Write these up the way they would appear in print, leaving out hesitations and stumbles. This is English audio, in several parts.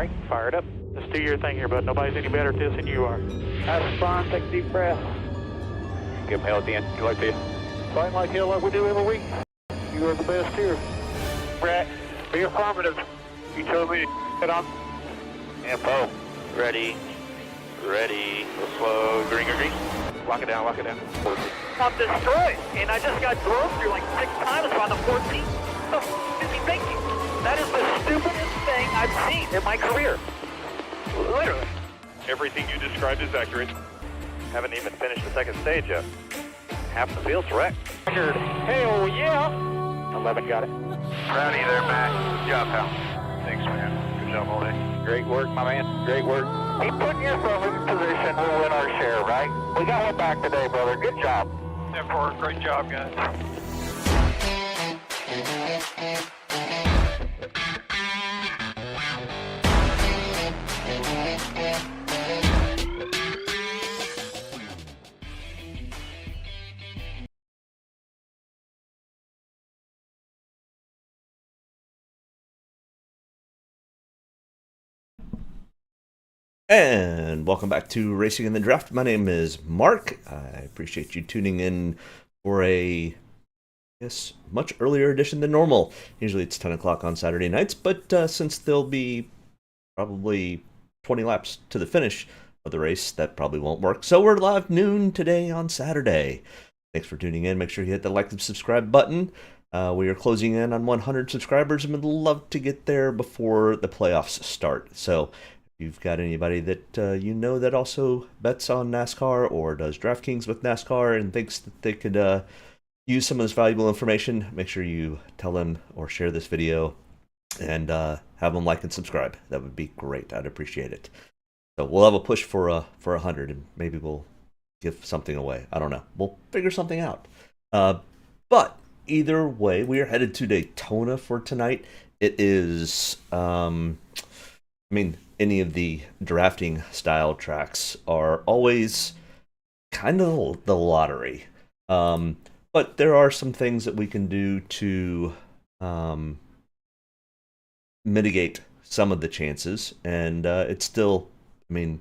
right, fire it up. Just do your thing here, bud. Nobody's any better at this than you are. Have fun, take a deep breath. Give him hell at the end. You like to? Fight like hell like we do every week. You are the best here. Brett, be affirmative. You told me to get on. Info. Ready. Ready. Slow. Green, green, green. Lock it down, lock it down. I'm destroyed, and I just got drove through like 6 times on the 14th. What the f*** is he thinking? That is the stupidest thing I've seen in my career. Literally. Everything you described is accurate. Haven't even finished the second stage yet. Half the field's wrecked. Hell yeah! 11 got it. Rowdy there, Matt. Good job, pal. Thanks, man. Good job all day. Great work, my man. Great work. Keep putting yourself in position, we'll win our share, right? We got one back today, brother. Good job. 10-4. Great job, guys. And welcome back to Racing in the Draft. My name is Mark. I appreciate you tuning in for a, much earlier edition than normal. Usually it's 10 o'clock on Saturday nights, but since there'll be probably 20 laps to the finish of the race, that probably won't work. So we're live noon today on Saturday. Thanks for tuning in. Make sure you hit the like and subscribe button. We are closing in on 100 subscribers and would love to get there before the playoffs start. So you've got anybody that you know that also bets on NASCAR or does Draftkings with NASCAR and thinks that they could use some of this valuable information, make sure you tell them or share this video and have them like and subscribe. That would be great. I'd appreciate it. So we'll have a push for 100 and maybe we'll give something away. I don't know. We'll figure something out. But either way, we are headed to Daytona for tonight. It is, any of the drafting style tracks are always kind of the lottery. But there are some things that we can do to mitigate some of the chances. And it's still, the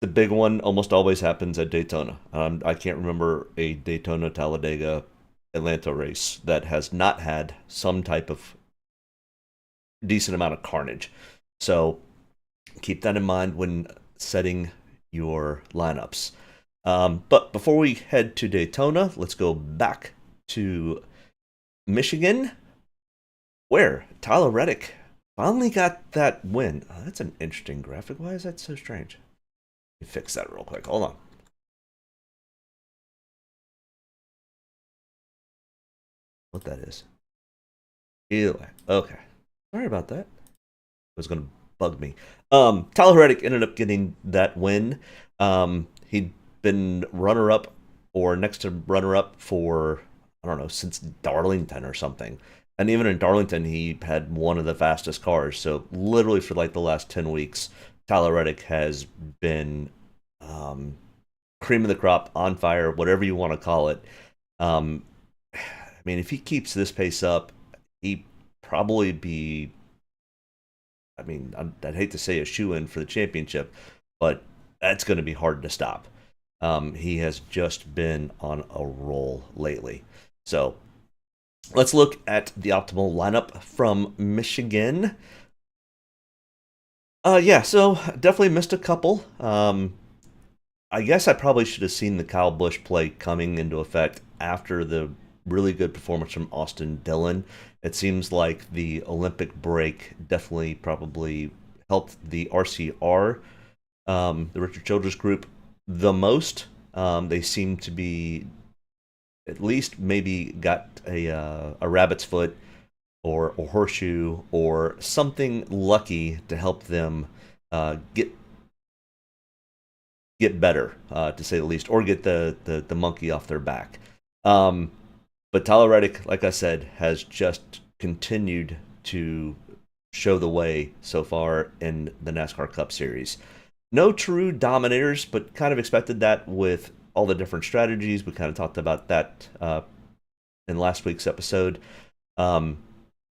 big one almost always happens at Daytona. I can't remember a Daytona, Talladega, Atlanta race that has not had some type of decent amount of carnage. So keep that in mind when setting your lineups. But before we head to Daytona, let's go back to Michigan, where Tyler Reddick finally got that win. That's an interesting graphic. Why is that so strange? Let me fix that real quick. Hold on. What that is. Either way. Okay. Sorry about that. It was going to bug me. Tyler Reddick ended up getting that win. He'd been runner-up or next to runner-up for, I don't know, since Darlington or something. And even in Darlington, he had one of the fastest cars. So literally for like the last 10 weeks, Tyler Reddick has been cream of the crop, on fire, whatever you want to call it. If he keeps this pace up, he'd probably be, I'd hate to say a shoe-in for the championship, but that's going to be hard to stop. He has just been on a roll lately. So let's look at the optimal lineup from Michigan. So definitely missed a couple. I guess I probably should have seen the Kyle Busch play coming into effect after the really good performance from Austin Dillon. It seems like the Olympic break definitely probably helped the RCR, the Richard Childress group, the most. They seem to be at least maybe got a rabbit's foot or a horseshoe or something lucky to help them get better, to say the least, or get the monkey off their back. But Tyler Reddick, like I said, has just continued to show the way so far in the NASCAR Cup Series. No true dominators, but kind of expected that with all the different strategies. We kind of talked about that in last week's episode.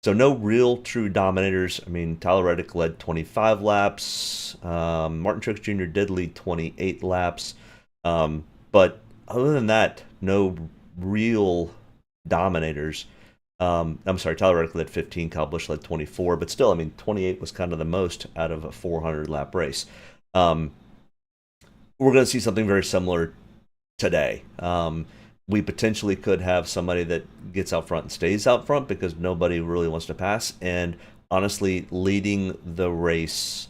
So no real true dominators. I mean, Tyler Reddick led 25 laps. Martin Truex Jr. did lead 28 laps. But other than that, no real dominators. I'm sorry, Tyler Reddick led 15, Kyle Busch led 24, but still, I mean, 28 was kind of the most out of a 400 lap race. We're going to see something very similar today. We potentially could have somebody that gets out front and stays out front because nobody really wants to pass. And honestly, leading the race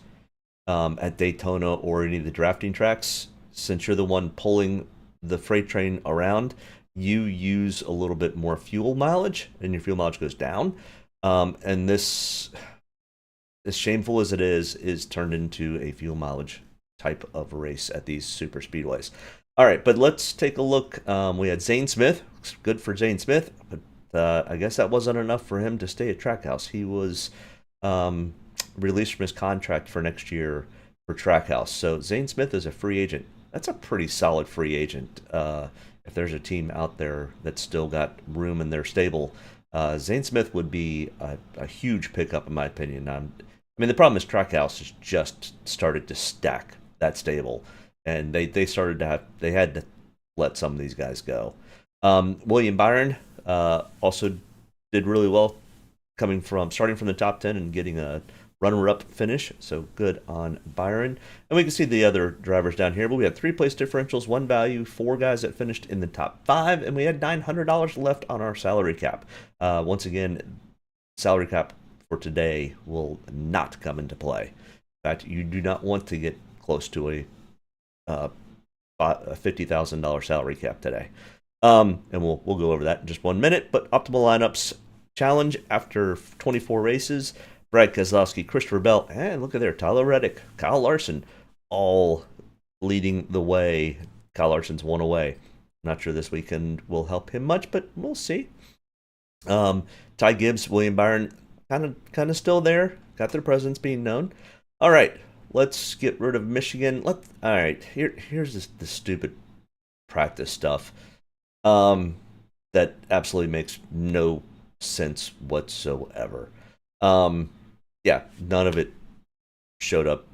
at Daytona or any of the drafting tracks, since you're the one pulling the freight train around, you use a little bit more fuel mileage and your fuel mileage goes down. And this, as shameful as it is turned into a fuel mileage type of race at these super speedways. All right, but let's take a look. We had Zane Smith. Good for Zane Smith, but I guess that wasn't enough for him to stay at Trackhouse. He was released from his contract for next year for Trackhouse. So Zane Smith is a free agent. That's a pretty solid free agent. If there's a team out there that's still got room in their stable, Zane Smith would be a huge pickup in my opinion. I mean, the problem is Trackhouse has just started to stack that stable. And they had to let some of these guys go. William Byron also did really well, starting from the top 10 and getting a runner-up finish. So good on Byron. And we can see the other drivers down here. But we had 3 place differentials, 1 value, 4 guys that finished in the top 5, and we had $900 left on our salary cap. Once again, salary cap for today will not come into play. In fact, you do not want to get close to a $50,000 salary cap today. And we'll go over that in just 1 minute. But optimal lineups challenge after 24 races. Brad Keselowski, Christopher Bell, and look at there, Tyler Reddick, Kyle Larson, all leading the way. Kyle Larson's 1 away. I'm not sure this weekend will help him much, but we'll see. Ty Gibbs, William Byron, kind of still there. Got their presence being known. All right. Let's get rid of Michigan. All right, here's this stupid practice stuff that absolutely makes no sense whatsoever. Yeah, none of it showed up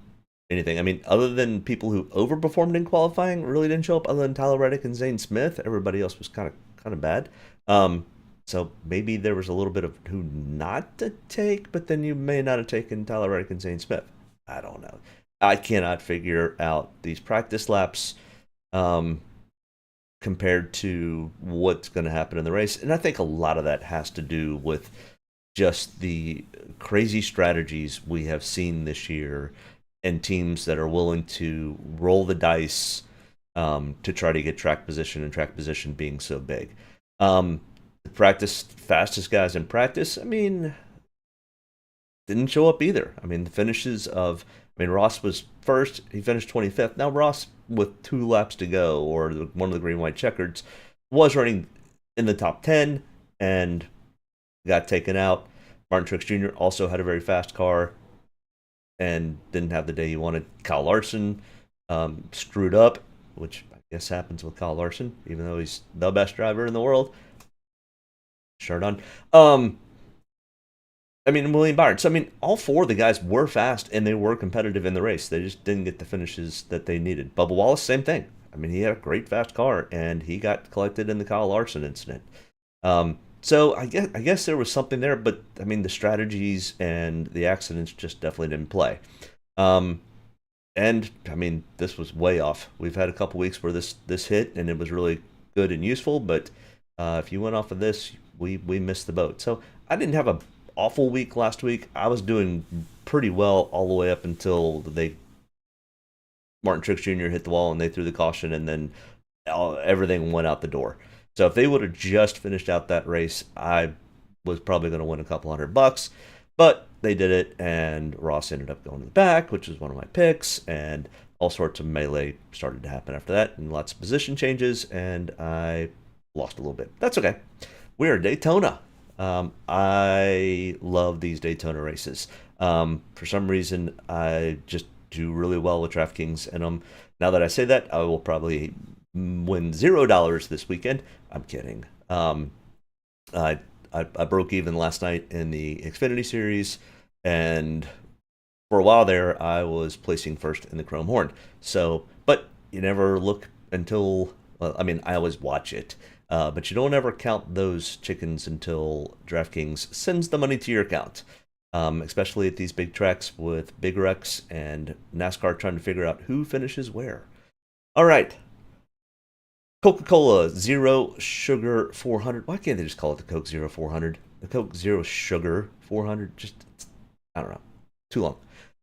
anything. I mean, other than people who overperformed in qualifying really didn't show up. Other than Tyler Reddick and Zane Smith, everybody else was kind of bad. So maybe there was a little bit of who not to take, but then you may not have taken Tyler Reddick and Zane Smith. I don't know. I cannot figure out these practice laps compared to what's going to happen in the race. And I think a lot of that has to do with just the crazy strategies we have seen this year and teams that are willing to roll the dice to try to get track position, and track position being so big. The fastest guys in practice, I mean, didn't show up either. I mean, Ross was first. He finished 25th. Now Ross, with 2 laps to go, or one of the green-white checkers, was running in the top 10 and got taken out. Martin Truex Jr. also had a very fast car and didn't have the day he wanted. Kyle Larson screwed up, which I guess happens with Kyle Larson, even though he's the best driver in the world. Sure done. William Byron. So, all 4 of the guys were fast, and they were competitive in the race. They just didn't get the finishes that they needed. Bubba Wallace, same thing. He had a great fast car, and he got collected in the Kyle Larson incident. So I guess there was something there, but, the strategies and the accidents just definitely didn't play. And, this was way off. We've had a couple weeks where this hit, and it was really good and useful, but if you went off of this, we missed the boat. So I didn't have a awful week last week. I was doing pretty well all the way up until Martin Truex Jr. hit the wall and they threw the caution, and then everything went out the door. So if they would have just finished out that race, I was probably going to win a couple $100, but they did it, and Ross ended up going to the back, which was one of my picks, and all sorts of melee started to happen after that, and lots of position changes, and I lost a little bit. That's okay. We are Daytona. I love these Daytona races. For some reason, I just do really well with Draftkings in them. Now that I say that, I will probably win $0 this weekend. I'm kidding. I I broke even last night in the Xfinity Series, and for a while there, I was placing first in the Chrome Horn. So, but you never look until, well, I mean, I always watch it, but you don't ever count those chickens until DraftKings sends the money to your account. Especially at these big tracks with big wrecks and NASCAR trying to figure out who finishes where. All right. Coca-Cola Zero Sugar 400. Why can't they just call it the Coke Zero 400? The Coke Zero Sugar 400? Just, I don't know. Too long.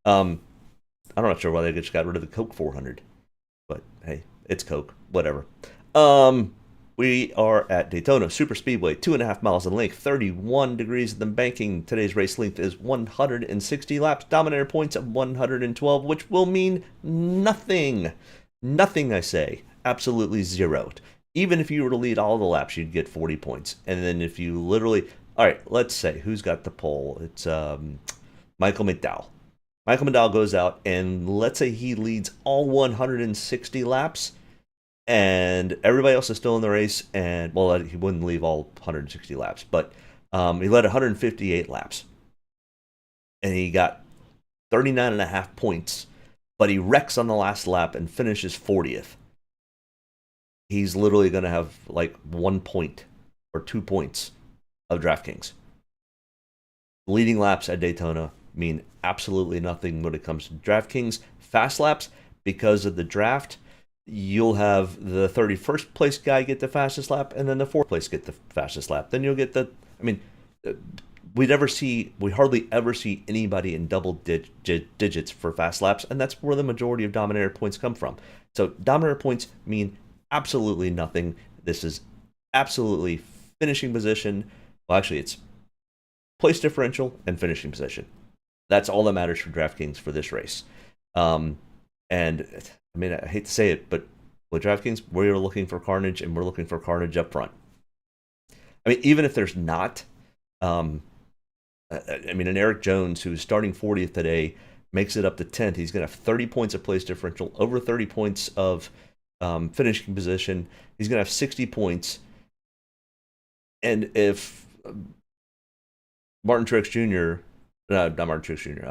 I'm not sure why they just got rid of the Coke 400. But hey, it's Coke. Whatever. We are at Daytona Super Speedway, 2.5 miles in length, 31 degrees in the banking. Today's race length is 160 laps, Dominator points of 112, which will mean nothing. Nothing, I say. Absolutely zero. Even if you were to lead all the laps, you'd get 40 points. And then if you literally... All right, let's say, who's got the pole? It's Michael McDowell. Michael McDowell goes out, and let's say he leads all 160 laps, and everybody else is still in the race, and, well, he wouldn't leave all 160 laps, but he led 158 laps. And he got 39.5 points, but he wrecks on the last lap and finishes 40th. He's literally going to have like 1 point or 2 points of DraftKings. Leading laps at Daytona mean absolutely nothing when it comes to DraftKings. Fast laps, because of the draft, you'll have the 31st place guy get the fastest lap, and then the 4th place get the fastest lap. Then you'll get the, I mean, we hardly ever see anybody in double digits for fast laps, and that's where the majority of Dominator points come from. So Dominator points mean absolutely nothing. This is absolutely finishing position. Well, actually, it's place differential and finishing position. That's all that matters for DraftKings for this race. And I mean, I hate to say it, but with DraftKings, we're looking for carnage, and we're looking for carnage up front. I mean, even if there's not, I mean, an Eric Jones who's starting 40th today makes it up to 10th. He's going to have 30 points of place differential, over 30 points of finishing position. He's going to have 60 points. And if Martin Truex Jr., no, not Martin Truex Jr.,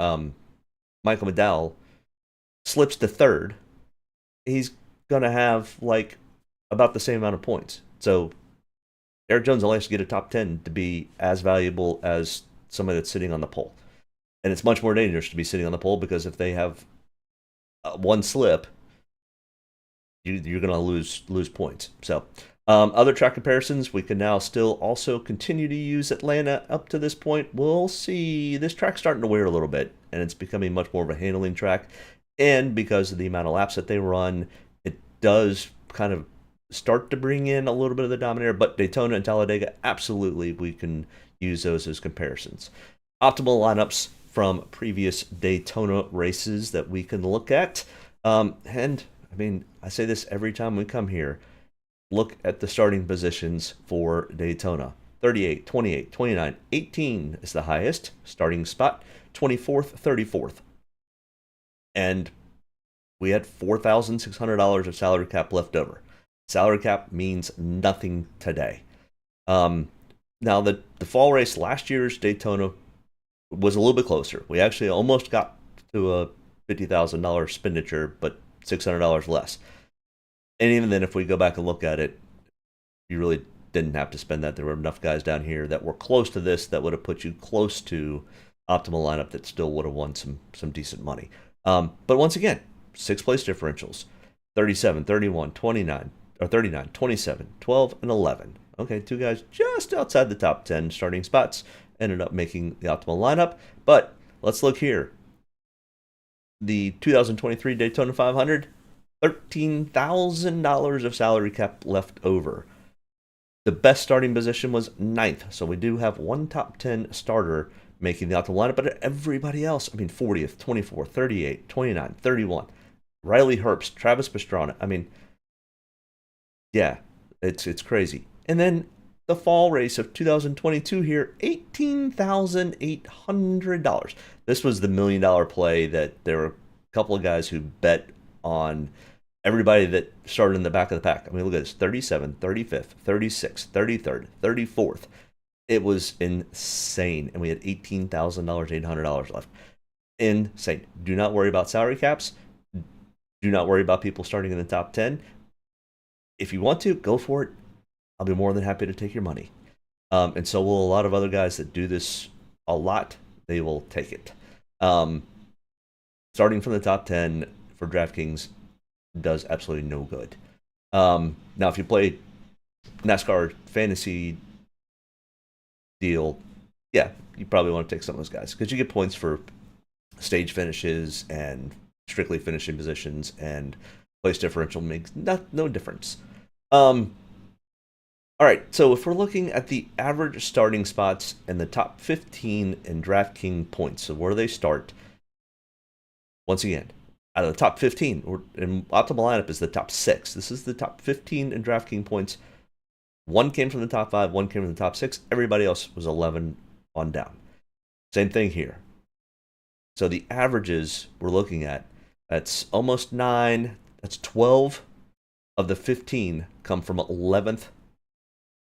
Michael McDowell slips to third, he's going to have like about the same amount of points. So Eric Jones only has to get a top 10 to be as valuable as somebody that's sitting on the pole. And it's much more dangerous to be sitting on the pole, because if they have one slip, you're going to lose points. So other track comparisons, we can now still also continue to use Atlanta up to this point. We'll see. This track's starting to wear a little bit, and it's becoming much more of a handling track. And because of the amount of laps that they run, it does kind of start to bring in a little bit of the Dominator. But Daytona and Talladega, absolutely, we can use those as comparisons. Optimal lineups from previous Daytona races that we can look at. And, I mean, I say this every time we come here. Look at the starting positions for Daytona. 38, 28, 29, 18 is the highest starting spot. 24th, 34th. And we had $4,600 of salary cap left over. Salary cap means nothing today. Now, the fall race, last year's Daytona, was a little bit closer. We actually almost got to a $50,000 expenditure, but $600 less. And even then, if we go back and look at it, you really didn't have to spend that. There were enough guys down here that were close to this that would have put you close to optimal lineup that still would have won some decent money. But once again, 6 place differentials, 37, 31, 29, or 39, 27, 12, and 11. Okay, 2 guys just outside the top 10 starting spots ended up making the optimal lineup. But let's look here. The 2023 Daytona 500, $13,000 of salary cap left over. The best starting position was 9th, so we do have one top 10 starter making the optimal lineup, but everybody else, I mean, 40th, 24th, 38, 29, 31. Riley Herbst, Travis Pastrana. I mean, yeah, it's crazy. And then the fall race of 2022 here, $18,800. This was the $1 million play that there were a couple of guys who bet on everybody that started in the back of the pack. I mean, look at this, 37th, 35th, 36th, 33rd, 34th. It was insane, and we had $18,800 left. Insane. Do not worry about salary caps. Do not worry about people starting in the top 10. If you want to, go for it. I'll be more than happy to take your money. And so will a lot of other guys that do this a lot. They will take it. Starting from the top 10 for DraftKings does absolutely no good. Now, if you play NASCAR fantasy deal, yeah, you probably want to take some of those guys because you get points for stage finishes and strictly finishing positions, and place differential makes no difference. All right, so if we're looking at the average starting spots and the top 15 in DraftKings points, so where they start, once again, out of the top 15, in optimal lineup is the top 6. This is the top 15 in DraftKings points. One came from the top 5, one came from the top 6. Everybody else was 11 on down. Same thing here. So the averages we're looking at, that's almost 9. That's 12 of the 15 come from 11th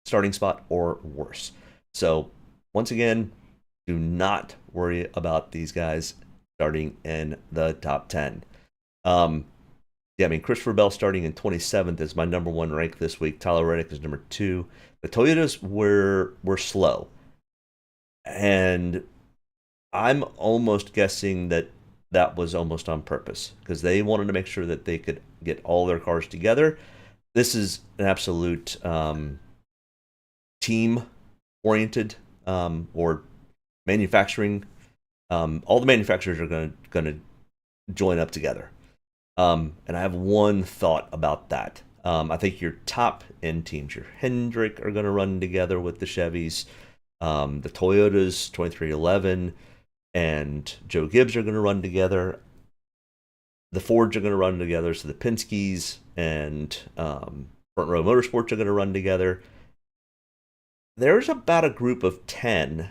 starting spot or worse. So once again, do not worry about these guys starting in the top 10. Yeah, I mean, Christopher Bell starting in 27th is my number 1 rank this week. Tyler Reddick is number 2. The Toyotas were slow. And I'm almost guessing that was almost on purpose because they wanted to make sure that they could get all their cars together. This is an absolute team-oriented or manufacturing. All the manufacturers are going to join up together. And I have one thought about that. I think your top-end teams, your Hendrick, are going to run together with the Chevys. The Toyotas, 2311, and Joe Gibbs are going to run together. The Fords are going to run together, so the Penske's and Front Row Motorsports are going to run together. There's about a group of 10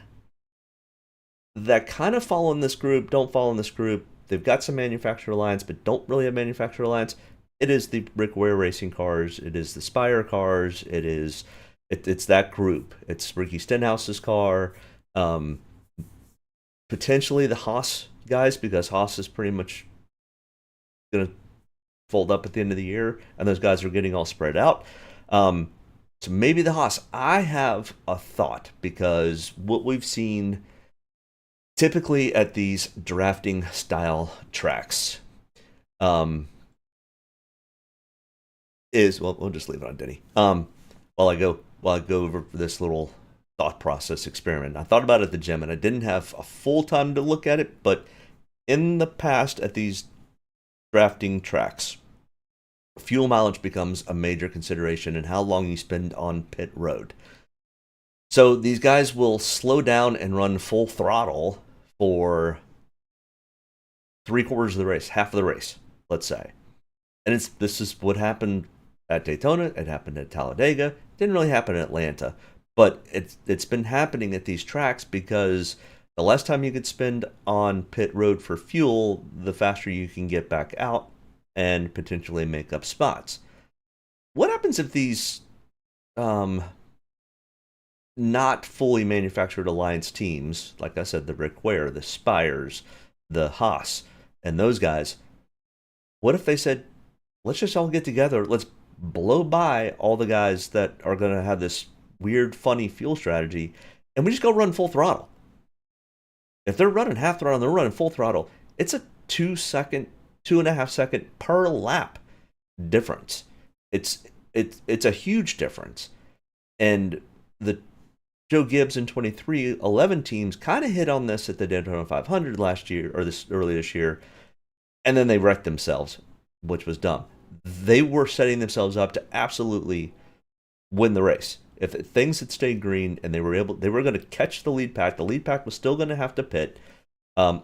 that kind of fall in this group, don't fall in this group. They've got some manufacturer alliance, but don't really have manufacturer alliance. It is the Rick Ware Racing cars. It is the Spire cars. It's that group. It's Ricky Stenhouse's car. Potentially the Haas guys, because Haas is pretty much going to fold up at the end of the year, and those guys are getting all spread out. So maybe the Haas. I have a thought, because what we've seen typically at these drafting style tracks is, well, we'll just leave it on Denny. While I go over this little thought process experiment. I thought about it at the gym, and I didn't have a full time to look at it, but in the past at these drafting tracks, fuel mileage becomes a major consideration and how long you spend on pit road. So these guys will slow down and run full throttle for 3/4 of the race, half of the race, let's say. And this is what happened at Daytona. It happened at Talladega. It didn't really happen in Atlanta. But it's been happening at these tracks because the less time you could spend on pit road for fuel, the faster you can get back out and potentially make up spots. What happens if these not fully manufactured alliance teams, like I said, the Rick Ware, the Spires, the Haas, and those guys, what if they said, let's just all get together, let's blow by all the guys that are going to have this weird, funny fuel strategy, and we just go run full throttle? If they're running half throttle and they're running full throttle, it's a 2.5 second per lap difference. It's a huge difference. And the Joe Gibbs and 2311 teams kind of hit on this at the Daytona 500 last year, or early this year, and then they wrecked themselves, which was dumb. They were setting themselves up to absolutely win the race. If things had stayed green and they were going to catch the lead pack was still going to have to pit,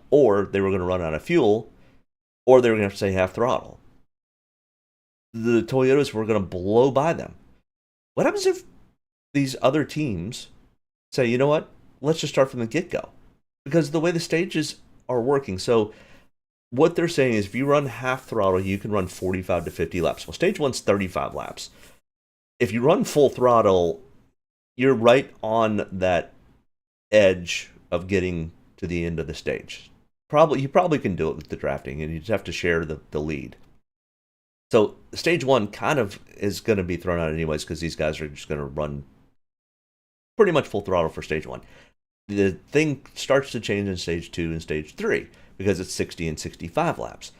or they were going to run out of fuel, or they were going to have to stay half throttle. The Toyotas were going to blow by them. What happens if these other teams say, you know what, let's just start from the get-go? Because the way the stages are working, so what they're saying is if you run half throttle, you can run 45 to 50 laps. Well, stage one's 35 laps. If you run full throttle, you're right on that edge of getting to the end of the stage. You probably can do it with the drafting, and you just have to share the lead. So stage one kind of is going to be thrown out anyways because these guys are just going to run pretty much full throttle for stage one. The thing starts to change in stage two and stage three because it's 60 and 65 laps.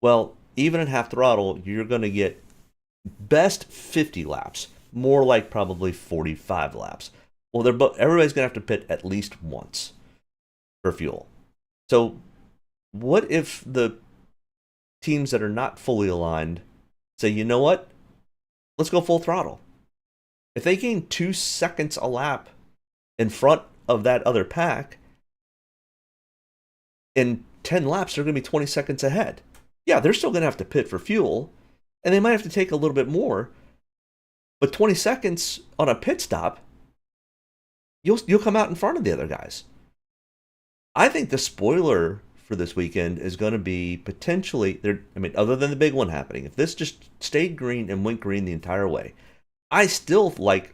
Well, even at half throttle, you're going to get best 50 laps, more like probably 45 laps. Well, everybody's going to have to pit at least once for fuel. So what if the teams that are not fully aligned say, you know what, let's go full throttle? If they gain 2 seconds a lap in front of that other pack, in 10 laps, they're going to be 20 seconds ahead. Yeah, they're still going to have to pit for fuel, and they might have to take a little bit more, but 20 seconds on a pit stop, you'll come out in front of the other guys. I think the spoiler for this weekend is going to be potentially, other than the big one happening, if this just stayed green and went green the entire way, I still like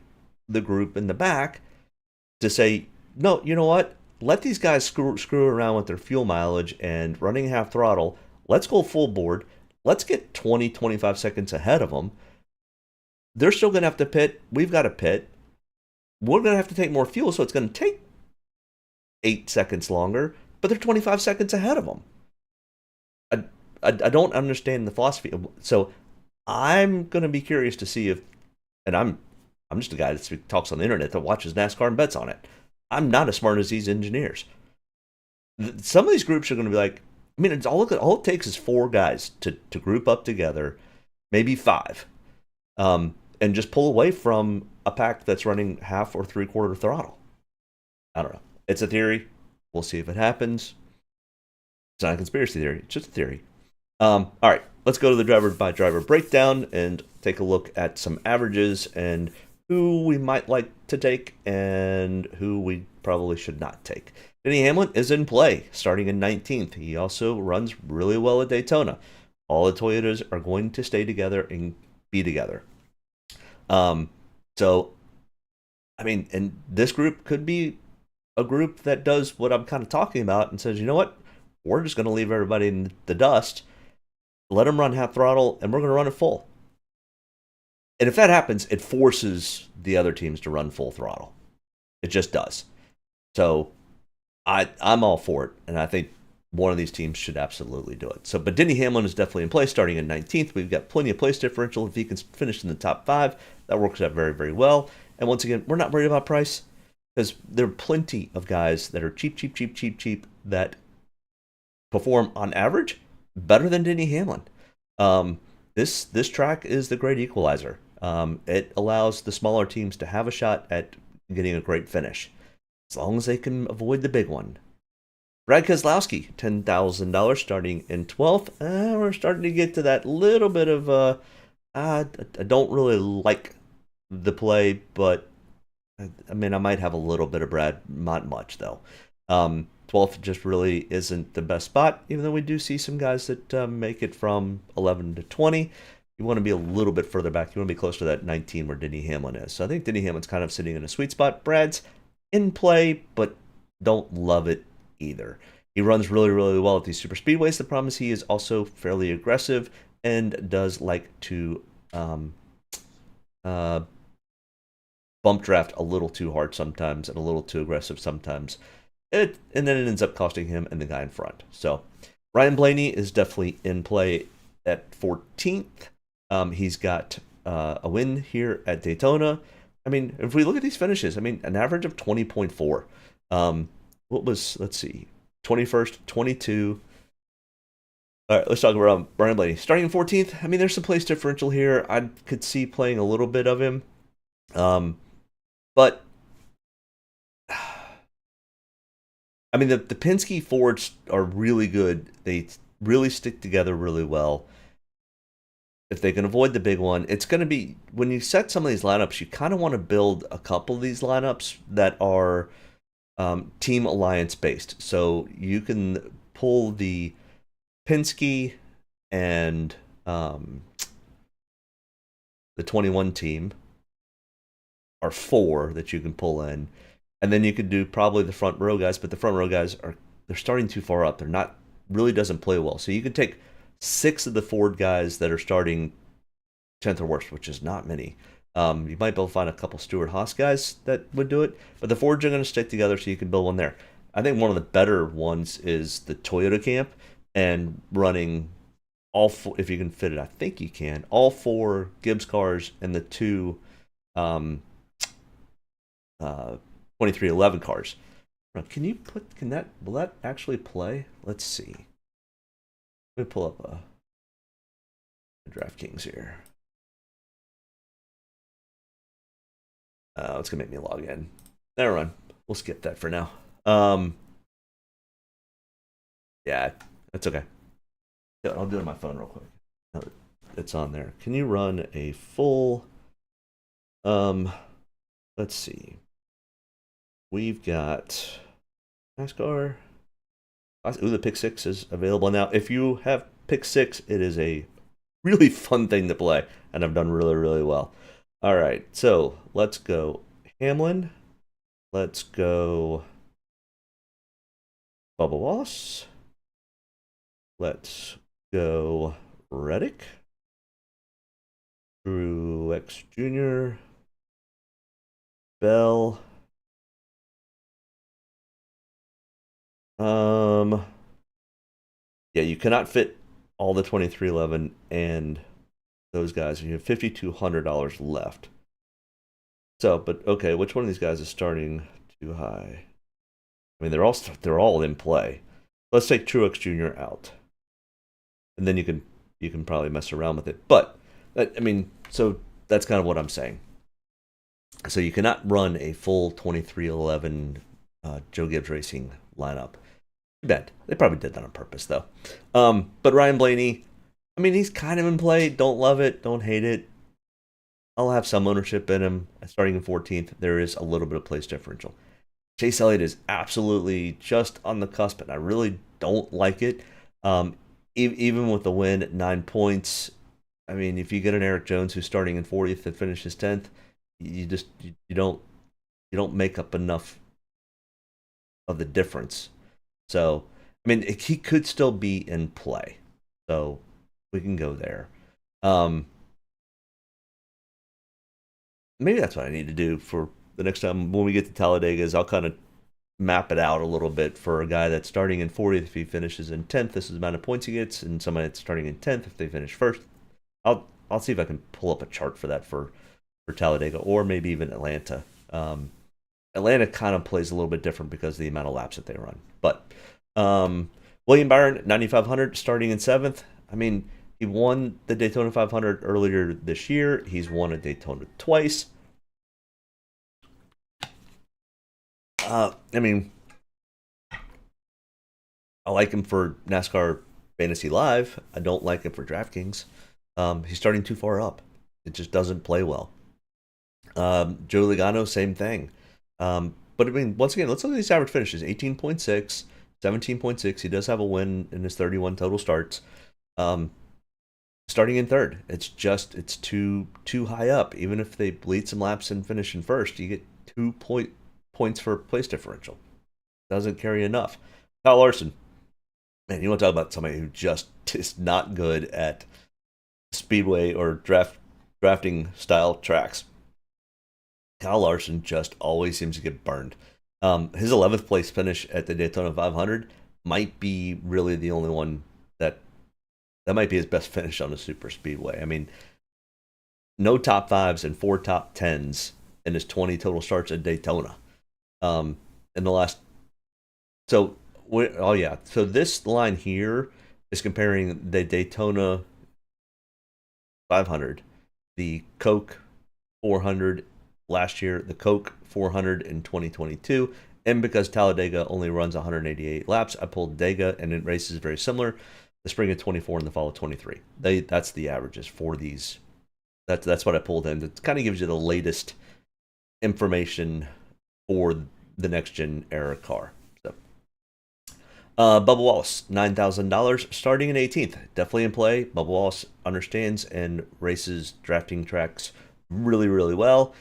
the group in the back to say, no, you know what? Let these guys screw around with their fuel mileage and running half throttle. Let's go full board. Let's get 20, 25 seconds ahead of them. They're still going to have to pit. We've got to pit. We're going to have to take more fuel, so it's going to take 8 seconds longer, but they're 25 seconds ahead of them. I don't understand the philosophy. So I'm going to be curious to see if, and I'm just a guy that talks on the internet that watches NASCAR and bets on it. I'm not as smart as these engineers. Some of these groups are going to be like, it's all it takes is 4 guys to group up together, maybe 5, and just pull away from a pack that's running half or 3/4 throttle. I don't know. It's a theory. We'll see if it happens. It's not a conspiracy theory. It's just a theory. All right, let's go to the driver-by-driver breakdown and take a look at some averages and who we might like to take and who we probably should not take. Denny Hamlin is in play, starting in 19th. He also runs really well at Daytona. All the Toyotas are going to stay together and be together. And this group could be a group that does what I'm kind of talking about and says, you know what, we're just going to leave everybody in the dust, let them run half throttle, and we're going to run it full. And if that happens, it forces the other teams to run full throttle. It just does. So I'm all for it, and I think one of these teams should absolutely do it. But Denny Hamlin is definitely in place, starting in 19th. We've got plenty of place differential. If he can finish in the top 5, that works out very, very well. And once again, we're not worried about price, because there are plenty of guys that are cheap that perform on average better than Denny Hamlin. This track is the great equalizer. It allows the smaller teams to have a shot at getting a great finish, as long as they can avoid the big one. Brad Keselowski, $10,000, starting in 12th. We're starting to get to that little bit of I don't really like the play, but I might have a little bit of Brad, not much though. 12th just really isn't the best spot, even though we do see some guys that make it from 11 to 20. You want to be a little bit further back. You want to be close to that 19 where Denny Hamlin is. So I think Denny Hamlin's kind of sitting in a sweet spot. Brad's in play, but don't love it either. He runs really, really well at these super speedways. The problem is he is also fairly aggressive and does like to bump draft a little too hard sometimes and a little too aggressive sometimes. And then it ends up costing him and the guy in front. So Ryan Blaney is definitely in play at 14th. He's got a win here at Daytona. If we look at these finishes, an average of 20.4. Let's see, 21st, 22. All right, let's talk about Brian Blaney. Starting in 14th, there's some place differential here. I could see playing a little bit of him. But the Penske Fords are really good. They really stick together really well. If they can avoid the big one, it's going to be, when you set some of these lineups, you kind of want to build a couple of these lineups that are team alliance based. So you can pull the Penske and the 21 team, are 4 that you can pull in, and then you could do probably the front row guys. But the front row guys they're starting too far up. They're not really doesn't play well. So you could take 6 of the Ford guys that are starting 10th or worst, which is not many. You might be able to find a couple Stewart-Haas guys that would do it, but the Fords are going to stick together, so you can build one there. I think one of the better ones is the Toyota camp, and running all 4, if you can fit it, I think you can, all 4 Gibbs cars and the 2 2311 cars. Now, will that actually play? Let's see. Let me pull up a Draftkings here. It's gonna make me log in. Never mind. We'll skip that for now. Yeah, that's okay. I'll do it on my phone real quick. It's on there. Can you run a full? Let's see. We've got Nascar. Ooh, the Pick 6 is available now. If you have Pick 6, it is a really fun thing to play, and I've done really, really well. All right, so let's go Hamlin. Let's go Bubba Wallace. Let's go Reddick. Truex Jr. Bell. Yeah, you cannot fit all the 2311 and those guys. You have $5,200 left. So, but okay, which one of these guys is starting too high? I mean, they're all in play. Let's take Truex Jr. out, and then you can probably mess around with it. But I mean, so that's kind of what I'm saying. So you cannot run a full 2311 Joe Gibbs Racing lineup. Too bad. They probably did that on purpose, though. But Ryan Blaney, I mean, he's kind of in play. Don't love it. Don't hate it. I'll have some ownership in him. Starting in 14th, there is a little bit of place differential. Chase Elliott is absolutely just on the cusp, and I really don't like it. Even with the win at 9 points, I mean, if you get an Eric Jones who's starting in 40th and finishes 10th, you don't make up enough of the difference. So, I mean, he could still be in play. So, we can go there. Maybe that's what I need to do for the next time when we get to Talladega is I'll kind of map it out a little bit for a guy that's starting in 40th. If he finishes in 10th, this is the amount of points he gets. And somebody that's starting in 10th, if they finish first, I'll see if I can pull up a chart for that for Talladega or maybe even Atlanta. Atlanta kind of plays a little bit different because of the amount of laps that they run. But William Byron, 9,500, starting in 7th. I mean, he won the Daytona 500 earlier this year. He's won a Daytona twice. I mean, I like him for NASCAR Fantasy Live. I don't like him for DraftKings. He's starting too far up. It just doesn't play well. Joe Logano, same thing. But I mean, once again, let's look at these average finishes. 18.6, 17.6. He does have a win in his 31 total starts. Starting in 3rd. It's too high up. Even if they bleed some laps and finish in 1st, you get 2 points for place differential. Doesn't carry enough. Kyle Larson. Man, you want to talk about somebody who just is not good at speedway or drafting style tracks. Kyle Larson just always seems to get burned. His 11th place finish at the Daytona 500 might be really the only one that might be his best finish on a super speedway. I mean, no top 5s and 4 top 10s in his 20 total starts at Daytona. In the last, so this line here is comparing the Daytona 500, the Coke 400 last year, the Coke 400 in 2022, and because Talladega only runs 188 laps, I pulled Dega, and it races very similar. The spring of 24 and the fall of 23. That's the averages for these. That's what I pulled in. It kind of gives you the latest information for the next gen era car. So, Bubba Wallace, $9,000, starting in 18th. Definitely in play. Bubba Wallace understands and races drafting tracks really, really well.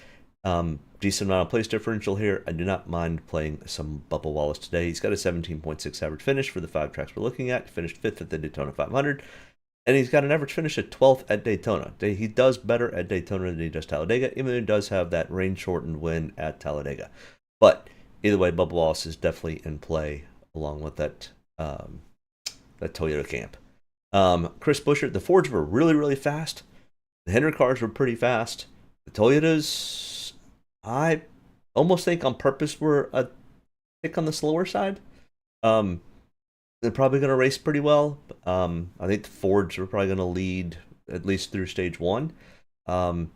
Decent amount of place differential here. I do not mind playing some Bubba Wallace today. He's got a 17.6 average finish for the 5 tracks we're looking at. He finished 5th at the Daytona 500. And he's got an average finish at 12th at Daytona. He does better at Daytona than he does Talladega, even though he does have that rain-shortened win at Talladega. But either way, Bubba Wallace is definitely in play along with that Toyota camp. Chris Buescher, the Fords were really, really fast. The Hendrick cars were pretty fast. The Toyotas, I almost think on purpose were a tick on the slower side. They're probably going to race pretty well. I think the Fords are probably going to lead at least through stage 1. And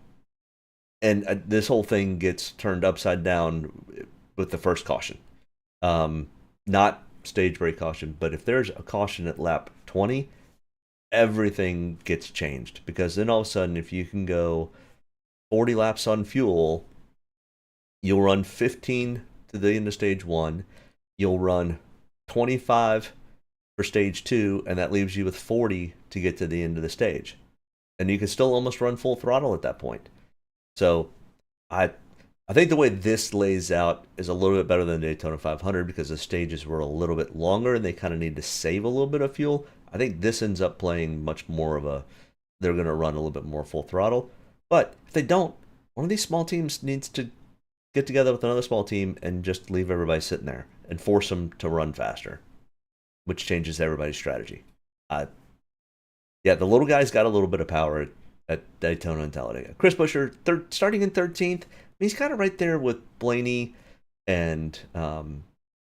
this whole thing gets turned upside down with the first caution. Not stage break caution, but if there's a caution at lap 20, everything gets changed. Because then all of a sudden, if you can go 40 laps on fuel, you'll run 15 to the end of stage 1. You'll run 25 for stage 2, and that leaves you with 40 to get to the end of the stage. And you can still almost run full throttle at that point. So I think the way this lays out is a little bit better than Daytona 500 because the stages were a little bit longer and they kind of need to save a little bit of fuel. I think this ends up playing much more of they're going to run a little bit more full throttle. But if they don't, one of these small teams needs to get together with another small team and just leave everybody sitting there and force them to run faster, which changes everybody's strategy. The little guy's got a little bit of power at Daytona and Talladega. Chris Buescher, starting in 13th. He's kind of right there with Blaney and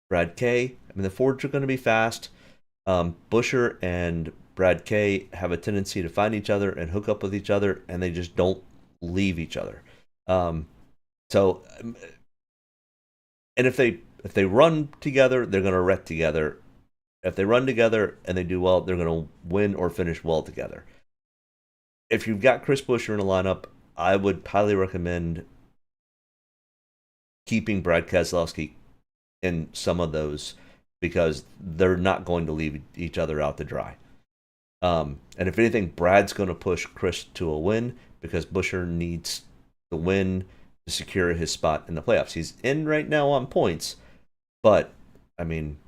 Brad Kay. I mean, the Fords are going to be fast. Buescher and Brad Kay have a tendency to find each other and hook up with each other, and they just don't leave each other. And if they run together, they're going to wreck together. If they run together and they do well, they're going to win or finish well together. If you've got Chris Buescher in a lineup, I would highly recommend keeping Brad Keselowski in some of those because they're not going to leave each other out to dry. And if anything, Brad's going to push Chris to a win because Buescher needs the win to secure his spot in the playoffs. He's in right now on points, but, I mean,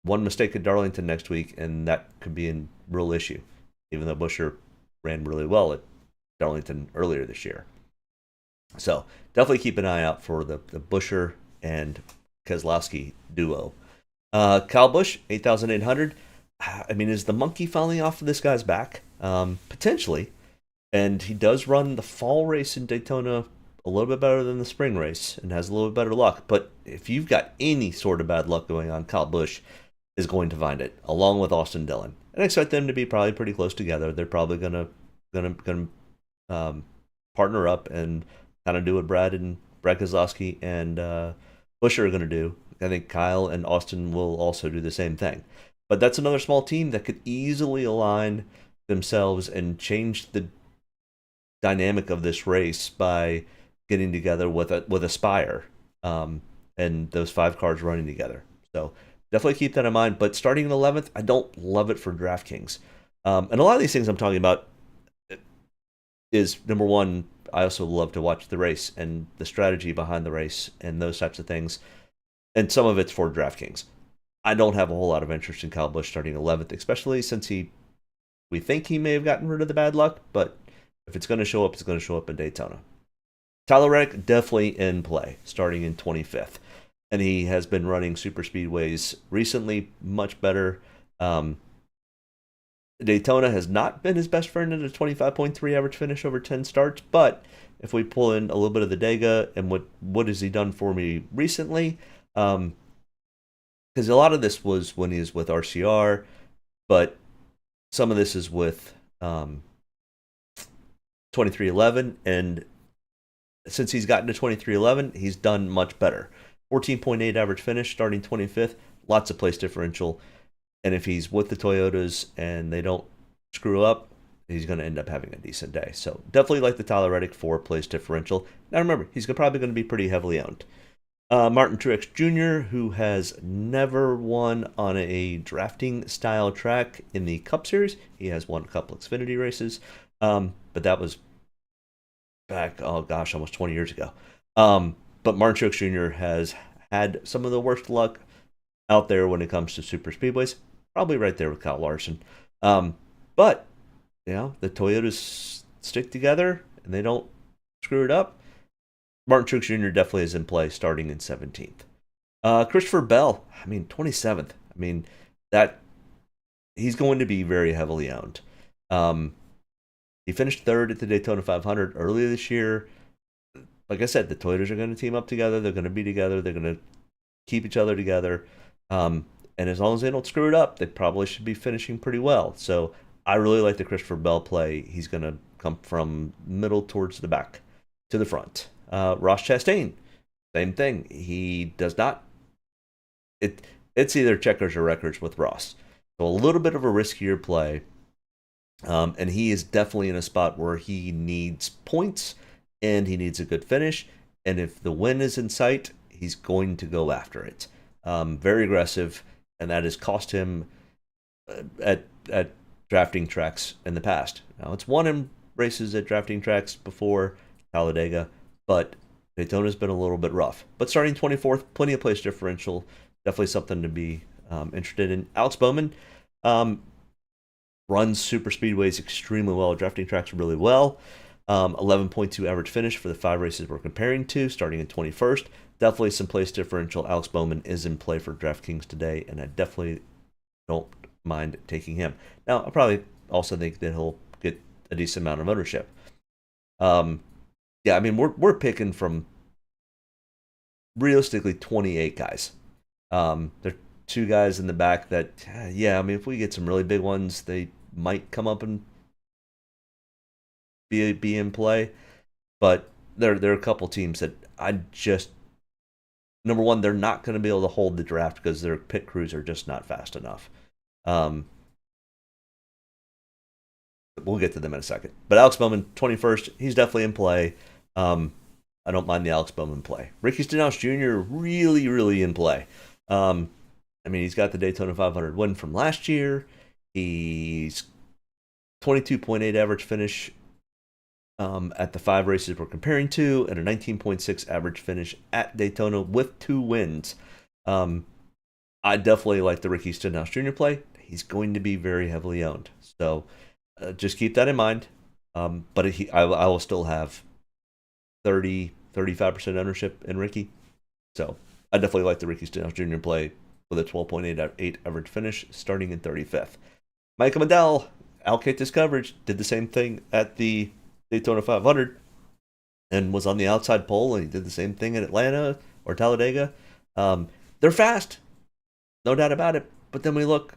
one mistake at Darlington next week, and that could be a real issue, even though Buescher ran really well at Darlington earlier this year. So definitely keep an eye out for the Buescher and Keselowski duo. Kyle Busch, 8,800. I mean, is the monkey falling off of this guy's back? Potentially. And he does run the fall race in Daytona a little bit better than the spring race and has a little bit better luck. But if you've got any sort of bad luck going on, Kyle Busch is going to find it, along with Austin Dillon. And I expect them to be probably pretty close together. They're probably gonna partner up and kind of do what Brad Keselowski and Buescher are going to do. I think Kyle and Austin will also do the same thing. But that's another small team that could easily align themselves and change the dynamic of this race by getting together with Aspire and those 5 cars running together. So definitely keep that in mind. But starting in 11th, I don't love it for Draftkings. And a lot of these things I'm talking about is, number one, I also love to watch the race and the strategy behind the race and those types of things. And some of it's for Draftkings. I don't have a whole lot of interest in Kyle Busch starting 11th, especially since we think he may have gotten rid of the bad luck, but if it's going to show up, it's going to show up in Daytona. Tyler Reddick, definitely in play, starting in 25th. And he has been running super speedways recently, much better. Daytona has not been his best friend at a 25.3 average finish over 10 starts, but if we pull in a little bit of the Dega and what has he done for me recently, because a lot of this was when he was with RCR, but some of this is with 2311, and since he's gotten to 2311, he's done much better. 14.8 average finish, starting 25th, lots of place differential. And if he's with the Toyotas and they don't screw up, he's going to end up having a decent day. So definitely like the Tyler Reddick for place differential. Now remember, he's probably going to be pretty heavily owned. Martin Truex Jr., who has never won on a drafting style track in the Cup Series. He has won a couple Xfinity races, but that was back, almost 20 years ago. But Martin Truex Jr. has had some of the worst luck out there when it comes to super speedways. Probably right there with Kyle Larson. But the Toyotas stick together and they don't screw it up. Martin Truex Jr. definitely is in play starting in 17th. Christopher Bell, 27th. That he's going to be very heavily owned. He finished third at the Daytona 500 earlier this year. Like I said, the Toyotas are going to team up together. They're going to be together. They're going to keep each other together. And as long as they don't screw it up, they probably should be finishing pretty well. So I really like the Christopher Bell play. He's going to come from middle towards the back to the front. Ross Chastain, same thing. He does not. It's either checkers or records with Ross. So a little bit of a riskier play. And he is definitely in a spot where he needs points and he needs a good finish. And if the win is in sight, he's going to go after it. Very aggressive, and that has cost him at drafting tracks in the past. Now, it's won him races at drafting tracks before, Talladega, but Daytona's been a little bit rough. But starting 24th, plenty of place differential, definitely something to be interested in. Alex Bowman runs super speedways extremely well, drafting tracks really well. 11.2 average finish for the 5 races we're comparing to, starting in 21st. Definitely some place differential. Alex Bowman is in play for Draftkings today, and I definitely don't mind taking him. Now, I probably also think that he'll get a decent amount of ownership. We're picking from realistically 28 guys. There are 2 guys in the back that, if we get some really big ones, they might come up and be in play. But there are a couple teams that I just, number one, they're not going to be able to hold the draft because their pit crews are just not fast enough. We'll get to them in a second. But Alex Bowman, 21st, he's definitely in play. I don't mind the Alex Bowman play. Ricky Stenhouse Jr. really, really in play. He's got the Daytona 500 win from last year. He's 22.8 average finish at the 5 races we're comparing to, and a 19.6 average finish at Daytona with 2 wins. I definitely like the Ricky Stenhouse Jr. play. He's going to be very heavily owned. So just keep that in mind. But I will still have 35% ownership in Ricky. So I definitely like the Ricky Stenhouse Jr. play with a 12.8 average finish starting in 35th. Michael Medell, allocate this coverage, did the same thing at the Daytona 500 and was on the outside pole, and he did the same thing at Atlanta or Talladega. They're fast, no doubt about it. But then we look,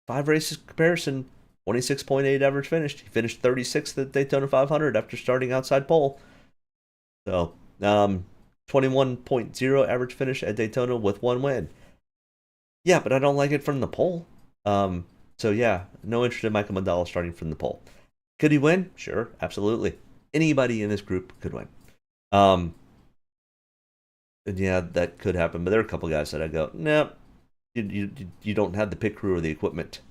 5 races comparison, 26.8 average finish. He finished 36th at Daytona 500 after starting outside pole. So 21.0 average finish at Daytona with 1 win. Yeah, but I don't like it from the pole. No interest in Michael Medell starting from the pole. Could he win? Sure, absolutely. Anybody in this group could win. That could happen. But there are a couple guys that I go, no, you don't have the pit crew or the equipment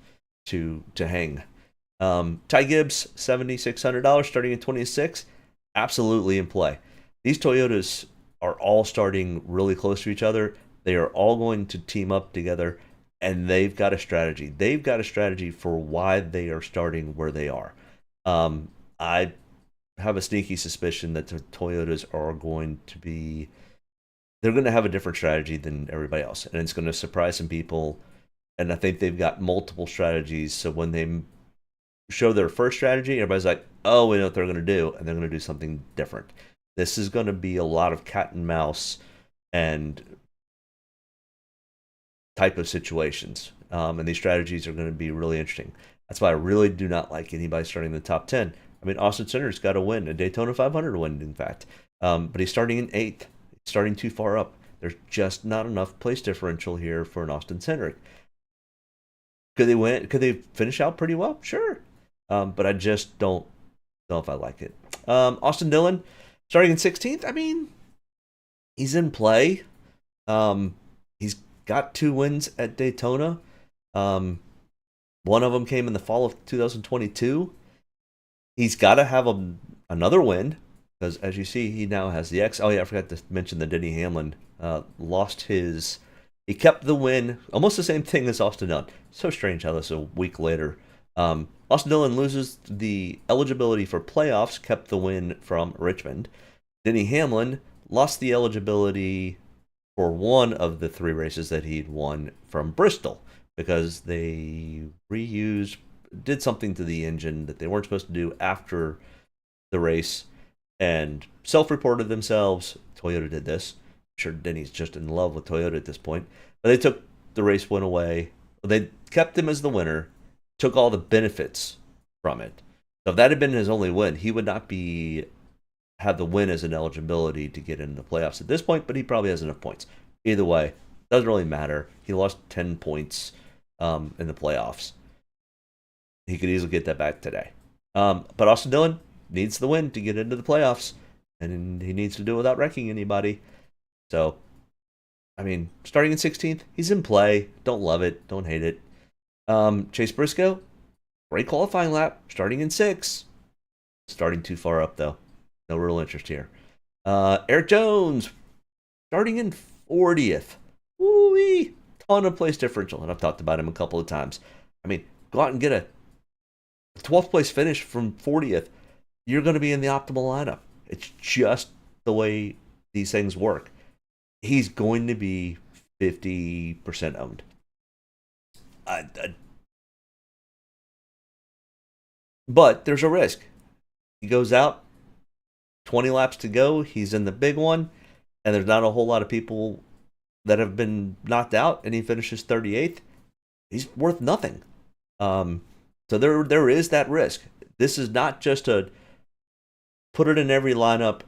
to hang. Ty Gibbs, $7,600 starting in 26, absolutely in play. These Toyotas are all starting really close to each other. They are all going to team up together, and they've got a strategy. They've got a strategy for why they are starting where they are. I have a sneaky suspicion that the Toyotas are going to be, they're going to have a different strategy than everybody else, and it's going to surprise some people. And I think they've got multiple strategies, so when they show their first strategy, everybody's like, oh, we know what they're going to do, and they're going to do something different. This is going to be a lot of cat and mouse and type of situations, and these strategies are going to be really interesting. That's why I really do not like anybody starting in the top 10. Austin Cindric's got a win, a Daytona 500 win, in fact, but he's starting in 8th, starting too far up. There's just not enough place differential here for an Austin Cindric. Could they win? Could they finish out pretty well? Sure, but I just don't know if I like it. Austin Dillon, starting in 16th. He's in play. He's got 2 wins at Daytona. One of them came in the fall of 2022. He's got to have another win because as you see, he now has the X. Oh yeah, I forgot to mention that Denny Hamlin lost his. He kept the win, almost the same thing as Austin Dillon. So strange how this is a week later. Austin Dillon loses the eligibility for playoffs, kept the win from Richmond. Denny Hamlin lost the eligibility for one of the 3 races that he'd won from Bristol because they did something to the engine that they weren't supposed to do after the race and self-reported themselves. Toyota did this. I'm sure Denny's just in love with Toyota at this point. But they took the race win away. They kept him as the winner, took all the benefits from it. So if that had been his only win, he would not have the win as an eligibility to get into the playoffs at this point, but he probably has enough points. Either way, doesn't really matter. He lost 10 points in the playoffs. He could easily get that back today. But Austin Dillon needs the win to get into the playoffs, and he needs to do it without wrecking anybody. So, I mean, starting in 16th, he's in play. Don't love it. Don't hate it. Chase Briscoe, great qualifying lap, starting in 6th. Starting too far up, though. No real interest here. Eric Jones, starting in 40th. Woo-wee. Ton of place differential, and I've talked about him a couple of times. I mean, go out and get a 12th place finish from 40th. You're going to be in the optimal lineup. It's just the way these things work. He's going to be 50% owned. But there's a risk. He goes out, 20 laps to go, he's in the big one, and there's not a whole lot of people that have been knocked out, and he finishes 38th. He's worth nothing. So there is that risk. This is not just a put it in every lineup,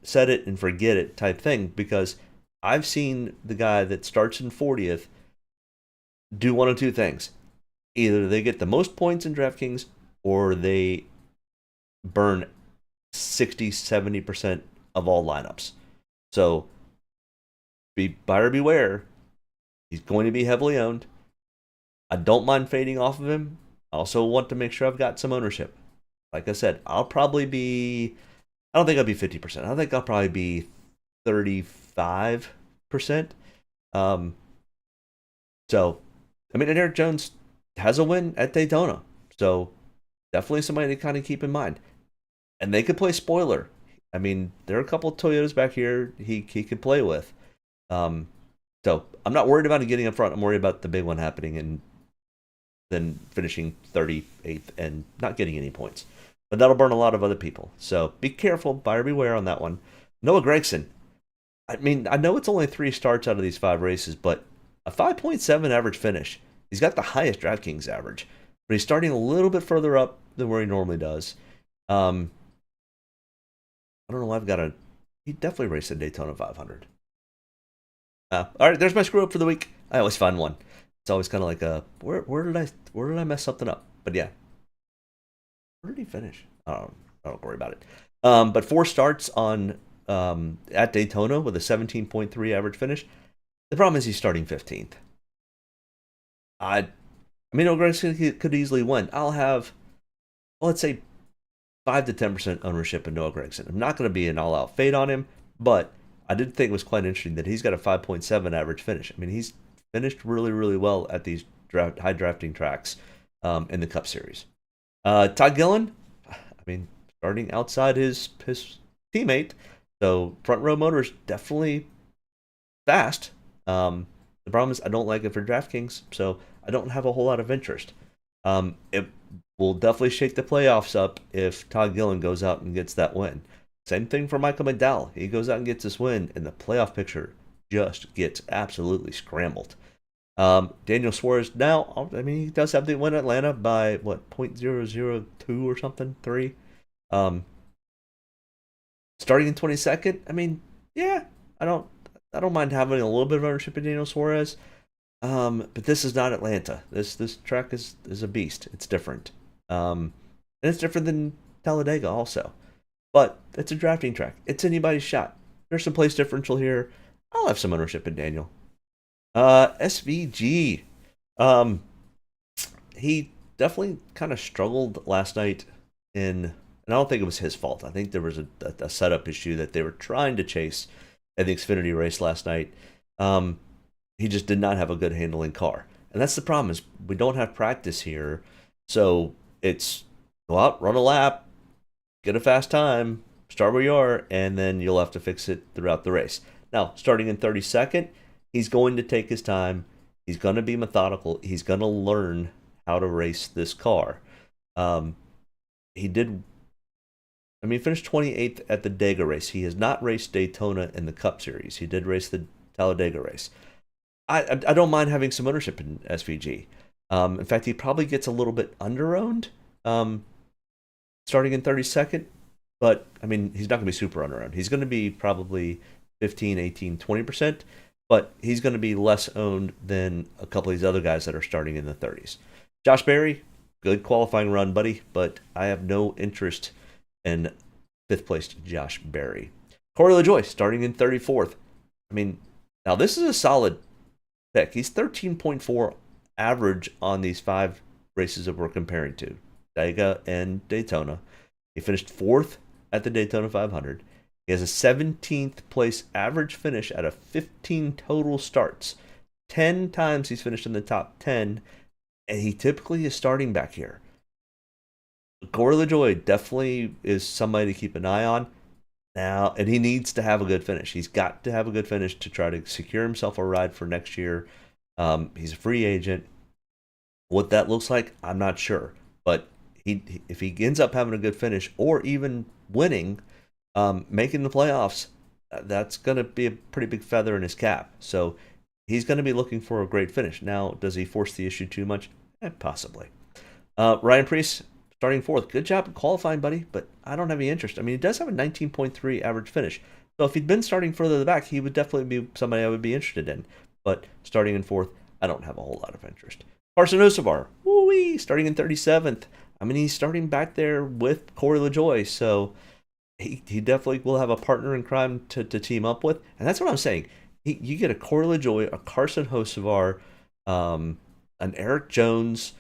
set it and forget it type thing, because I've seen the guy that starts in 40th do one of two things. Either they get the most points in Draftkings, or they burn 60-70% of all lineups. So buyer beware. He's going to be heavily owned. I don't mind fading off of him. I also want to make sure I've got some ownership. Like I said, I don't think I'll be 50%. I think I'll probably be 35%. So, I mean, and Eric Jones has a win at Daytona. So, definitely somebody to kind of keep in mind. And they could play spoiler. I mean, there are a couple of Toyotas back here he could play with. So, I'm not worried about it getting up front. I'm worried about the big one happening and then finishing 38th and not getting any points. But that'll burn a lot of other people. So be careful, buyer beware on that one. Noah Gragson. I mean, I know it's only 3 starts out of these 5 races, but a 5.7 average finish. He's got the highest Draftkings average, but he's starting a little bit further up than where he normally does. I don't know why he definitely raced the Daytona 500. All right, there's my screw up for the week. I always find one. It's always kind of like where did I mess something up? But yeah. Where did he finish? I don't worry about it. But 4 starts on at Daytona with a 17.3 average finish. The problem is he's starting 15th. I mean, Gragson could easily win. I'll have, let's say, 5 to 10% ownership in Noah Gragson. I'm not going to be an all-out fade on him, but I did think it was quite interesting that he's got a 5.7 average finish. I mean, he's finished really, really well at these high drafting tracks in the Cup Series. Todd Gillen, I mean, starting outside his teammate, so front row motor is definitely fast. The problem is I don't like it for DraftKings, so I don't have a whole lot of interest. It will definitely shake the playoffs up if Todd Gillen goes out and gets that win. Same thing for Michael McDowell. He goes out and gets this win, and the playoff picture just gets absolutely scrambled. Daniel Suarez now, I mean, he does have the win at Atlanta by, 0.002 or something, 3. Starting in 22nd, I mean, yeah, I don't mind having a little bit of ownership in Daniel Suarez. But this is not Atlanta. This track is a beast. It's different. And it's different than Talladega also. But it's a drafting track. It's anybody's shot. There's some place differential here. I'll have some ownership in Daniel. SVG. He definitely kind of struggled last night in and I don't think it was his fault. I think there was a setup issue that they were trying to chase at the Xfinity race last night. He just did not have a good handling car. And that's the problem, is we don't have practice here. So it's go out, run a lap, get a fast time, start where you are, and then you'll have to fix it throughout the race. Now, starting in 32nd, he's going to take his time. He's going to be methodical. He's going to learn how to race this car. He finished 28th at the Dega race. He has not raced Daytona in the Cup Series. He did race the Talladega race. I don't mind having some ownership in SVG. In fact, he probably gets a little bit under-owned starting in 32nd. But, I mean, he's not going to be super under-owned. He's going to be probably 15, 18, 20%. But he's going to be less owned than a couple of these other guys that are starting in the 30s. Josh Berry, good qualifying run, buddy. But I have no interest in 5th place Josh Berry. Corey LaJoie starting in 34th. I mean, now this is a solid pick. He's 13.4 average on these 5 races that we're comparing to, Dega and Daytona. He finished 4th at the Daytona 500. He has a 17th place average finish out of 15 total starts. 10 times he's finished in the top 10, and he typically is starting back here. Corey LaJoie definitely is somebody to keep an eye on now, and he needs to have a good finish. He's got to have a good finish to try to secure himself a ride for next year. He's a free agent. What that looks like, I'm not sure. But if he ends up having a good finish or even winning, making the playoffs, that's going to be a pretty big feather in his cap. So he's going to be looking for a great finish. Now, does he force the issue too much? Possibly. Ryan Preece, starting 4th. Good job at qualifying, buddy, but I don't have any interest. I mean, he does have a 19.3 average finish. So if he'd been starting further to the back, he would definitely be somebody I would be interested in. But starting in 4th, I don't have a whole lot of interest. Carson Osavar, woo-wee, starting in 37th. I mean, he's starting back there with Corey LaJoie, so he definitely will have a partner in crime to team up with. And that's what I'm saying. You get a Corey LaJoie, a Carson Hocevar, an Eric Jones,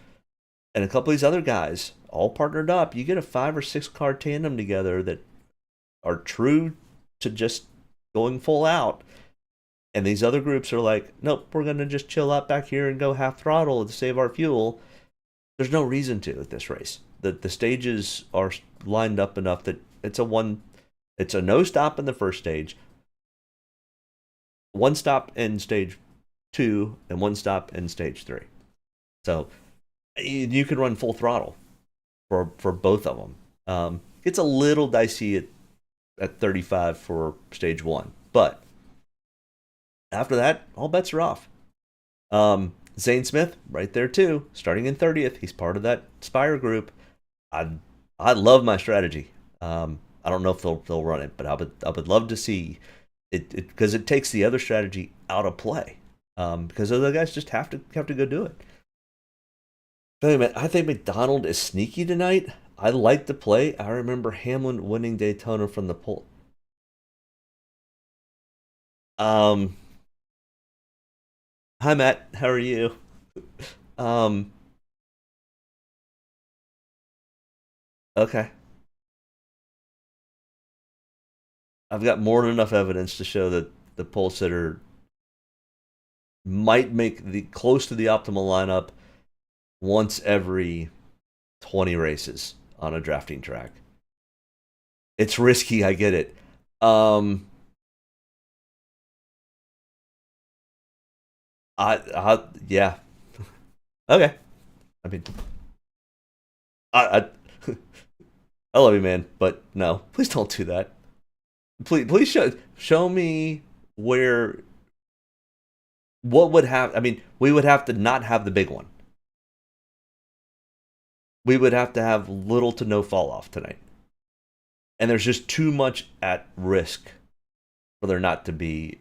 and a couple of these other guys all partnered up. You get a 5 or 6 car tandem together that are true to just going full out. And these other groups are like, nope, we're going to just chill out back here and go half throttle to save our fuel. There's no reason to at this race. The stages are lined up enough that it's a no stop in the first stage, 1 stop in stage 2, and 1 stop in stage 3. So you could run full throttle for both of them. It's a little dicey at 35 for stage 1, but after that, all bets are off. Zane Smith, right there too, starting in 30th. He's part of that Spire group. I love my strategy. I don't know if they'll run it, but I would love to see it because it takes the other strategy out of play. Because other guys just have to go do it. Anyway, I think McDonald is sneaky tonight. I like the play. I remember Hamlin winning Daytona from the pole. Hi Matt, how are you? Okay. I've got more than enough evidence to show that the pole sitter might make the close to the optimal lineup once every 20 races on a drafting track. It's risky, I get it. Yeah. Okay. I mean, I I love you, man, but no, please don't do that. Please show me what would have. I mean, we would have to not have the big one. We would have to have little to no fall off tonight, and there's just too much at risk for there not to be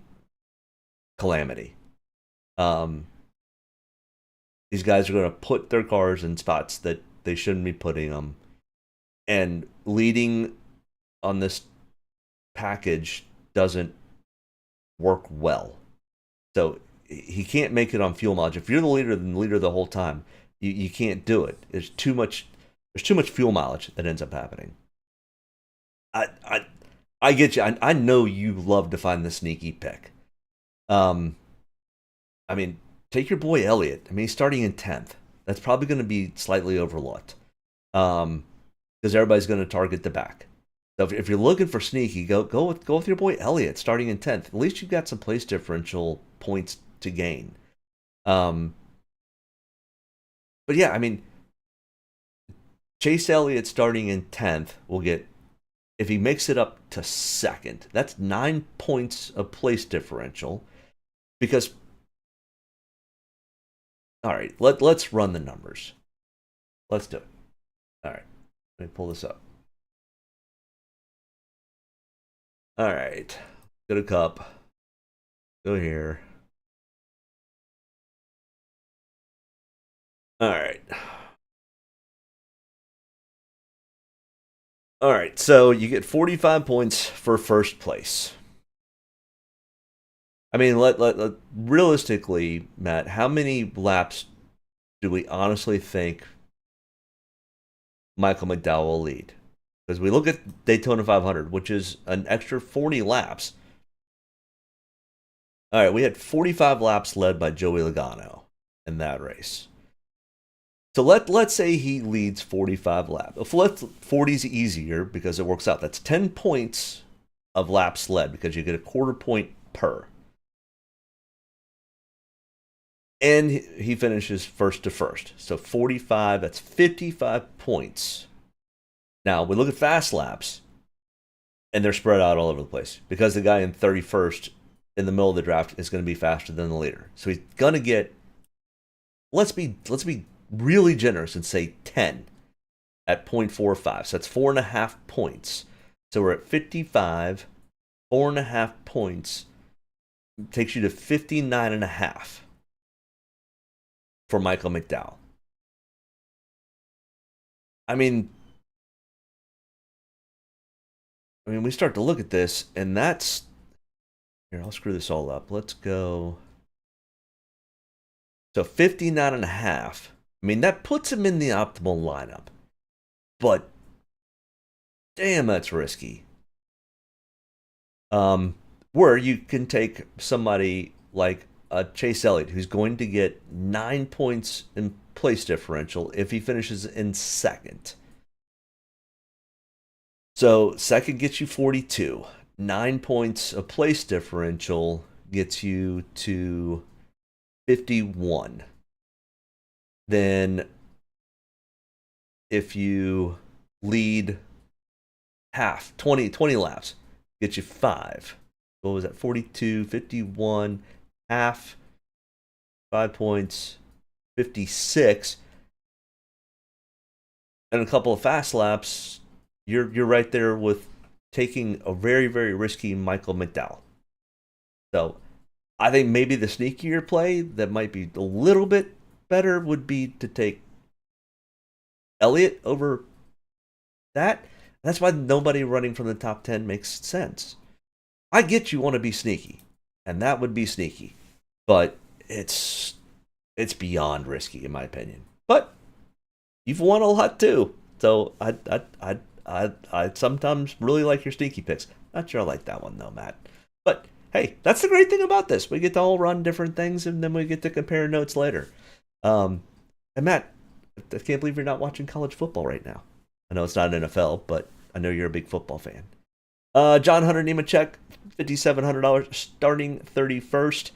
calamity. These guys are going to put their cars in spots that they shouldn't be putting them, and leading on this package doesn't work well. So he can't make it on fuel mileage. If you're the leader, then the leader the whole time. You can't do it. There's too much fuel mileage that ends up happening. I get you. I know you love to find the sneaky pick. I mean, take your boy Elliott. I mean, he's starting in 10th. That's probably going to be slightly overlooked. Because everybody's going to target the back. So if you're looking for sneaky, go with your boy Elliott starting in 10th. At least you've got some place differential points to gain. But yeah, I mean, Chase Elliott starting in 10th will get, if he makes it up to second, that's 9 points of place differential. Because, all right, let's run the numbers. Let's do it. All right, let me pull this up. All right, go to Cup. Go here. All right. All right, so you get 45 points for first place. I mean, realistically, Matt, how many laps do we honestly think Michael McDowell will lead? Because we look at Daytona 500, which is an extra 40 laps. All right, we had 45 laps led by Joey Logano in that race. So let's say he leads 45 laps. 40's easier because it works out. That's 10 points of laps led because you get a quarter point per. And he finishes first to first. So 45, that's 55 points. Now, we look at fast laps, and they're spread out all over the place because the guy in 31st in the middle of the draft is going to be faster than the leader. So he's going to get, let's be really generous and say 10 at 0.45. So that's 4.5 points. So we're at 55, 4.5 points takes you to 59.5 for Michael McDowell. I mean, we start to look at this, and that's, here, I'll screw this all up. Let's go. So 59.5. I mean, that puts him in the optimal lineup. But, damn, that's risky. Where you can take somebody like Chase Elliott, who's going to get 9 points in place differential if he finishes in second. So, second gets you 42. 9 points of place differential gets you to 51. Then, if you lead half, 20 laps, gets you 5. What was that? 42, 51, half, 5 points, 56. And a couple of fast laps, you're right there with taking a very, very risky Michael McDowell. So I think maybe the sneakier play that might be a little bit better would be to take Elliott over that. That's why nobody running from the top 10 makes sense. I get you want to be sneaky, and that would be sneaky, but it's beyond risky in my opinion. But you've won a lot too, so I sometimes really like your sneaky picks. Not sure I like that one though, Matt. But hey, that's the great thing about this. We get to all run different things, and then we get to compare notes later. And Matt, I can't believe you're not watching college football right now. I know it's not NFL, but I know you're a big football fan. John Hunter Nemechek, $5,700, starting 31st.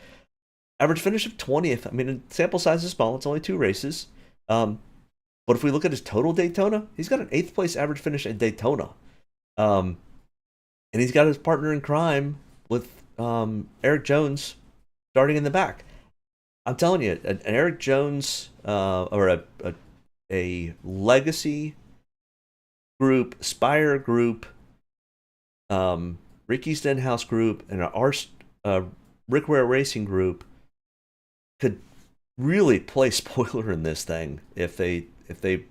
Average finish of 20th. I mean, sample size is small. It's only 2 races. But if we look at his total Daytona, he's got an 8th place average finish at Daytona. And he's got his partner in crime with Eric Jones starting in the back. I'm telling you, an Eric Jones or a legacy group, Spire group, Ricky Stenhouse group, and our Rick Ware Racing group could really play spoiler in this thing if they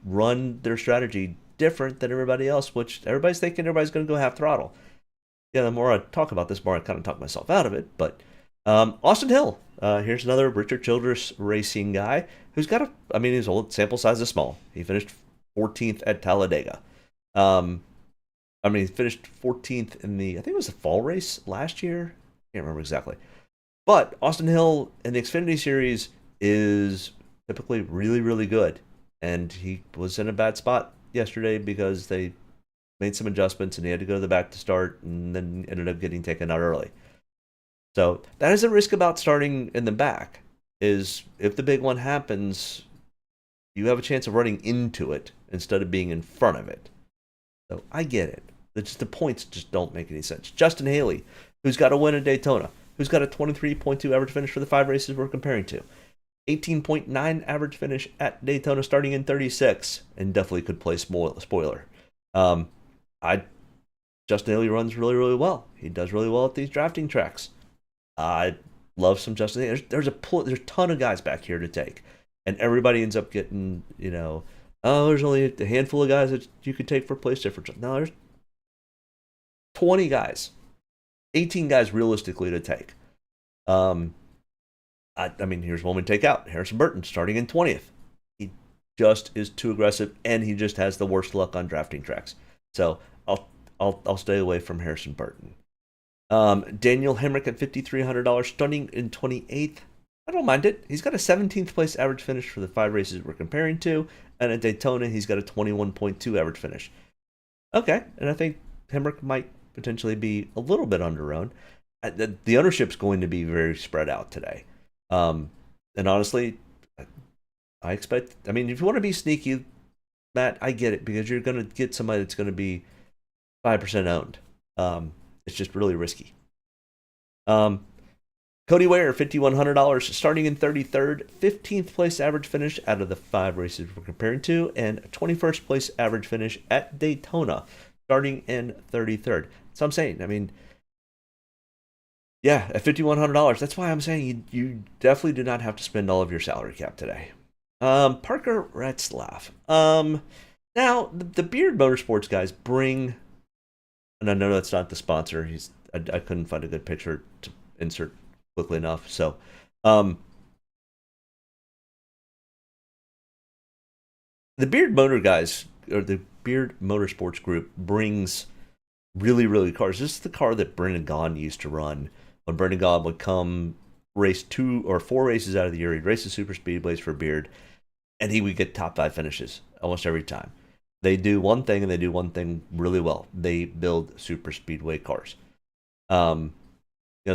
run their strategy different than everybody else, which everybody's thinking everybody's going to go half throttle. Yeah, the more I talk about this, the more I kind of talk myself out of it. But Austin Hill, here's another Richard Childress Racing guy who's got his old sample size is small. He finished 14th at Talladega. I mean, he finished 14th in I think it was the fall race last year. Can't remember exactly. But Austin Hill in the Xfinity Series is typically really, really good. And he was in a bad spot yesterday because they made some adjustments and he had to go to the back to start and then ended up getting taken out early. So that is a risk about starting in the back, is if the big one happens, you have a chance of running into it instead of being in front of it. So I get it. The points just don't make any sense. Justin Haley, who's got a win at Daytona, who's got a 23.2 average finish for the 5 races we're comparing to. 18.9 average finish at Daytona starting in 36, and definitely could play spoiler. Justin Haley runs really, really well. He does really well at these drafting tracks. I love some Justin Haley. There's a ton of guys back here to take, and everybody ends up getting, there's only a handful of guys that you could take for place differential. No, there's 20 guys, 18 guys realistically to take. I mean, here's one we take out. Harrison Burton starting in 20th. He just is too aggressive, and he just has the worst luck on drafting tracks. So I'll stay away from Harrison Burton. Daniel Hemrick at $5,300 starting in 28th. I don't mind it. He's got a 17th place average finish for the 5 races we're comparing to, and at Daytona he's got a 21.2 average finish. Okay, and I think Hemrick might potentially be a little bit underowned. The ownership's going to be very spread out today. And honestly, I expect, if you want to be sneaky, Matt, I get it, because you're going to get somebody that's going to be 5% owned. It's just really risky. Cody Ware, $5,100, starting in 33rd, 15th place average finish out of the 5 races we're comparing to, and 21st place average finish at Daytona, starting in 33rd. So I'm saying, yeah, at $5,100, that's why I'm saying you definitely do not have to spend all of your salary cap today. Parker Retzlaff. Now, the Beard Motorsports guys bring, and I know that's not the sponsor. I couldn't find a good picture to insert quickly enough. So, the Beard Motor guys, or the Beard Motorsports group, brings really, really cars. This is the car that Brendan Gaughan used to run. When Brendan Gaughan would come race 2 or 4 races out of the year, he'd race the super speedways for Beard, and he would get top 5 finishes almost every time. They do one thing, and they do one thing really well. They build super speedway cars. The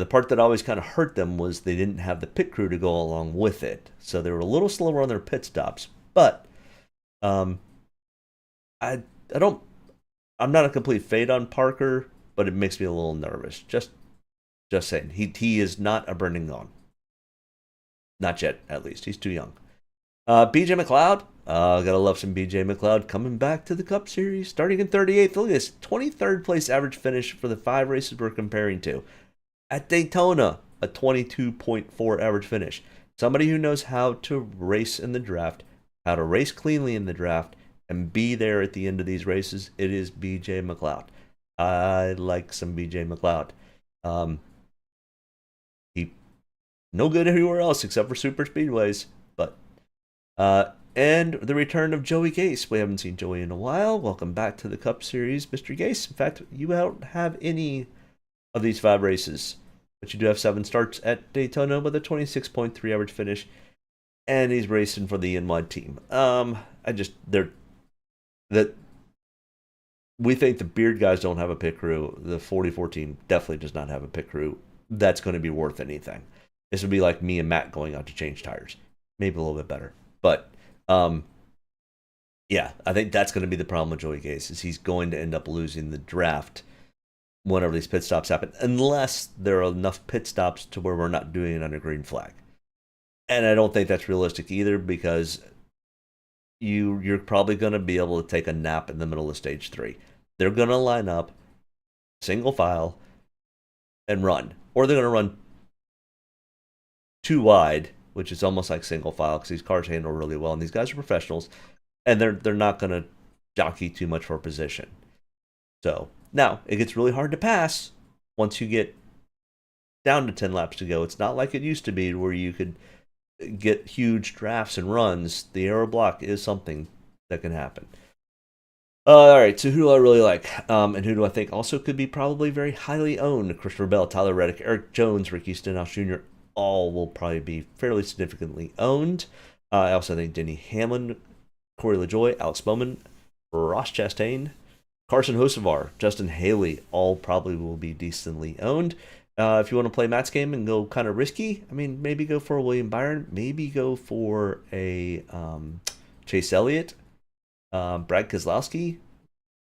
part that always kind of hurt them was they didn't have the pit crew to go along with it, so they were a little slower on their pit stops. But I'm not a complete fade on Parker, but it makes me a little nervous. Just saying, he is not a Brendan Gaughan. Not yet, at least. He's too young. BJ McLeod. Gotta love some BJ McLeod coming back to the Cup Series, starting in 38th. Look at this, 23rd place average finish for the 5 races we're comparing to. At Daytona, a 22.4 average finish. Somebody who knows how to race in the draft, how to race cleanly in the draft, and be there at the end of these races, it is BJ McLeod. I like some BJ McLeod. He no good everywhere else except for super speedways, but and the return of Joey Gase. We haven't seen Joey in a while. Welcome back to the Cup Series, Mr. Gase. In fact, you don't have any of these 5 races, but you do have 7 starts at Daytona with a 26.3 average finish, and he's racing for the NY team. We think the Beard guys don't have a pit crew. The 44 team definitely does not have a pit crew that's going to be worth anything. This would be like me and Matt going out to change tires. Maybe a little bit better. But, yeah, I think that's going to be the problem with Joey Gase, is he's going to end up losing the draft whenever these pit stops happen, unless there are enough pit stops to where we're not doing it under green flag. And I don't think that's realistic either, because you're probably going to be able to take a nap in the middle of stage 3. They're going to line up single file and run, or they're going to run 2 wide, which is almost like single file, because these cars handle really well, and these guys are professionals, and they're not going to jockey too much for position. So now it gets really hard to pass once you get down to 10 laps to go. It's not like it used to be where you could get huge drafts and runs. The aero block is something that can happen. All right, so who do I really like? And who do I think also could be probably very highly owned? Christopher Bell, Tyler Reddick, Eric Jones, Ricky Stenhouse Jr. All will probably be fairly significantly owned. I also think Denny Hamlin, Corey LaJoie, Alex Bowman, Ross Chastain, Carson Hocevar, Justin Haley, all probably will be decently owned. If you want to play Matt's game and go kind of risky, I mean, maybe go for a William Byron, maybe go for a Chase Elliott. Brad Keselowski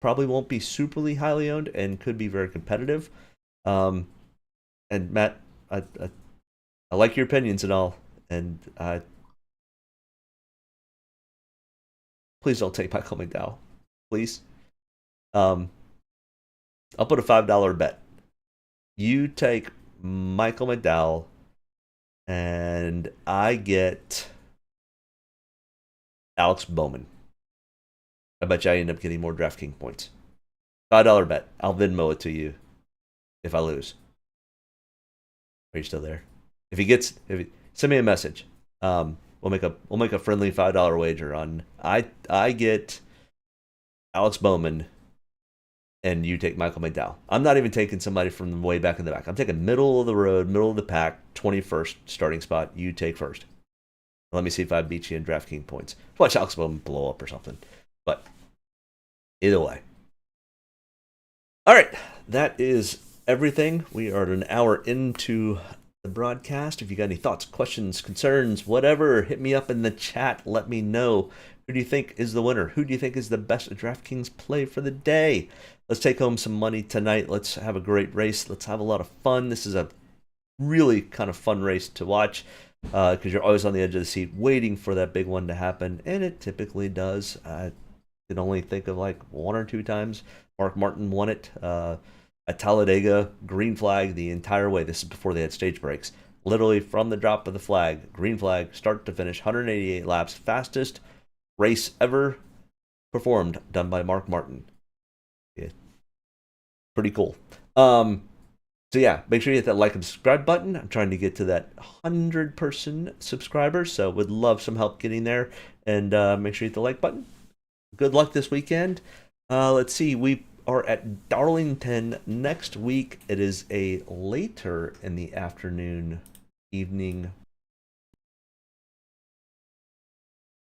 probably won't be superly highly owned and could be very competitive. And Matt, I like your opinions and all, and please don't take Michael McDowell, please. I'll put a $5 bet. You take Michael McDowell, and I get Alex Bowman. I bet you I end up getting more Draftkings points. $5 bet. I'll Venmo it to you if I lose. Are you still there? If he send me a message. We'll make a friendly $5 wager on I get Alex Bowman and you take Michael McDowell. I'm not even taking somebody from way back in the back. I'm taking middle of the road, middle of the pack, 21st starting spot. You take first. Let me see if I beat you in Draftkings points. Watch Alex Bowman blow up or something. But either way. All right, that is everything. We are an hour into the broadcast. If you got any thoughts, questions, concerns, whatever, hit me up in the chat. Let me know. Who do you think is the winner? Who do you think is the best Draftkings play for the day? Let's take home some money tonight. Let's have a great race. Let's have a lot of fun. This is a really kind of fun race to watch because you're always on the edge of the seat waiting for that big one to happen, and it typically does. I can only think of like one or two times Mark Martin won it at Talladega, green flag the entire way. This is before they had stage breaks. Literally from the drop of the flag, green flag, start to finish, 188 laps, fastest race ever performed, done by Mark Martin. Yeah. Pretty cool. So yeah, make sure you hit that like and subscribe button. I'm trying to get to that 100-person subscribers, so would love some help getting there. And make sure you hit the like button. Good luck this weekend. Let's see, we are at Darlington next week. It is a later in the afternoon, evening.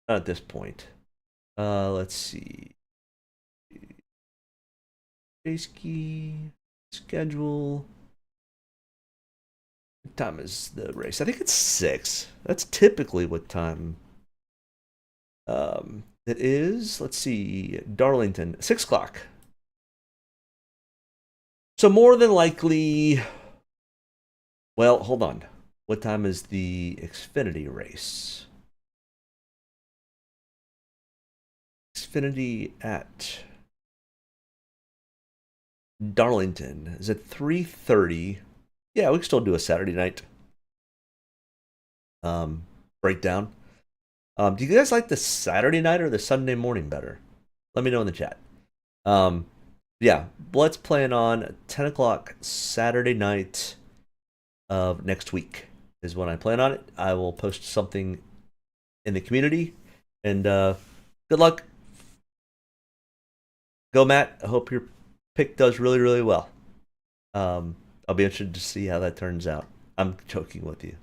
Not at this point. Let's see. Ski schedule. What time is the race? I think it's 6. That's typically what time. It is. Let's see. Darlington, 6 o'clock. So more than likely. Well, hold on. What time is the Xfinity race? Xfinity at Darlington is at 3:30. Yeah, we can still do a Saturday night breakdown. Do you guys like the Saturday night or the Sunday morning better? Let me know in the chat. Yeah, let's plan on 10 o'clock Saturday night of next week is when I plan on it. I will post something in the community. And good luck. Go, Matt. I hope your pick does really, really well. I'll be interested to see how that turns out. I'm joking with you.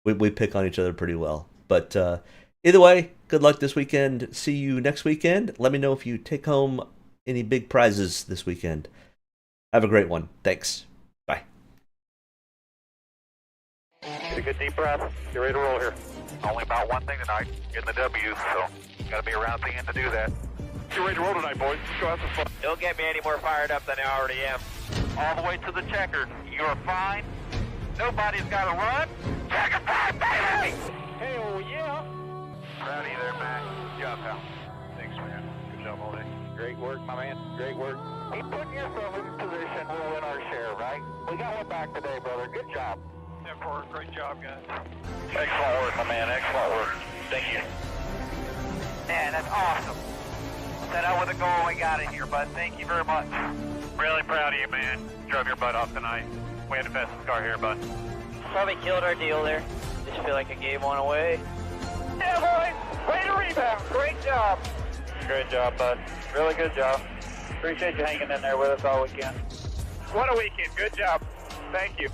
We pick on each other pretty well. But either way, good luck this weekend. See you next weekend. Let me know if you take home any big prizes this weekend. Have a great one. Thanks. Bye. Get a good deep breath. Get ready to roll here. Only about one thing tonight, getting the W, so got to be around at the end to do that. Get ready to roll tonight, boys. Let's go have some fun. Don't get me any more fired up than I already am. All the way to the checker. You're fine. Nobody's got to run. Checker time, baby! Hell yeah! Proud of you there, Matt. Good job, pal. Thanks, man. Good job all day. Great work, my man. Great work. Keep putting yourself in position, we'll win our share, right? We got one back today, brother. Good job. Great job, guys. Excellent work, my man. Excellent work. Thank you. Man, that's awesome. Set out with a goal we got in here, bud. Thank you very much. Really proud of you, man. Drove your butt off tonight. We had the fastest car here, bud. Probably killed our deal there. Just feel like I gave one away. Yeah, boys. Way to rebound. Great job. Great job, bud. Really good job. Appreciate you hanging in there with us all weekend. What a weekend. Good job. Thank you.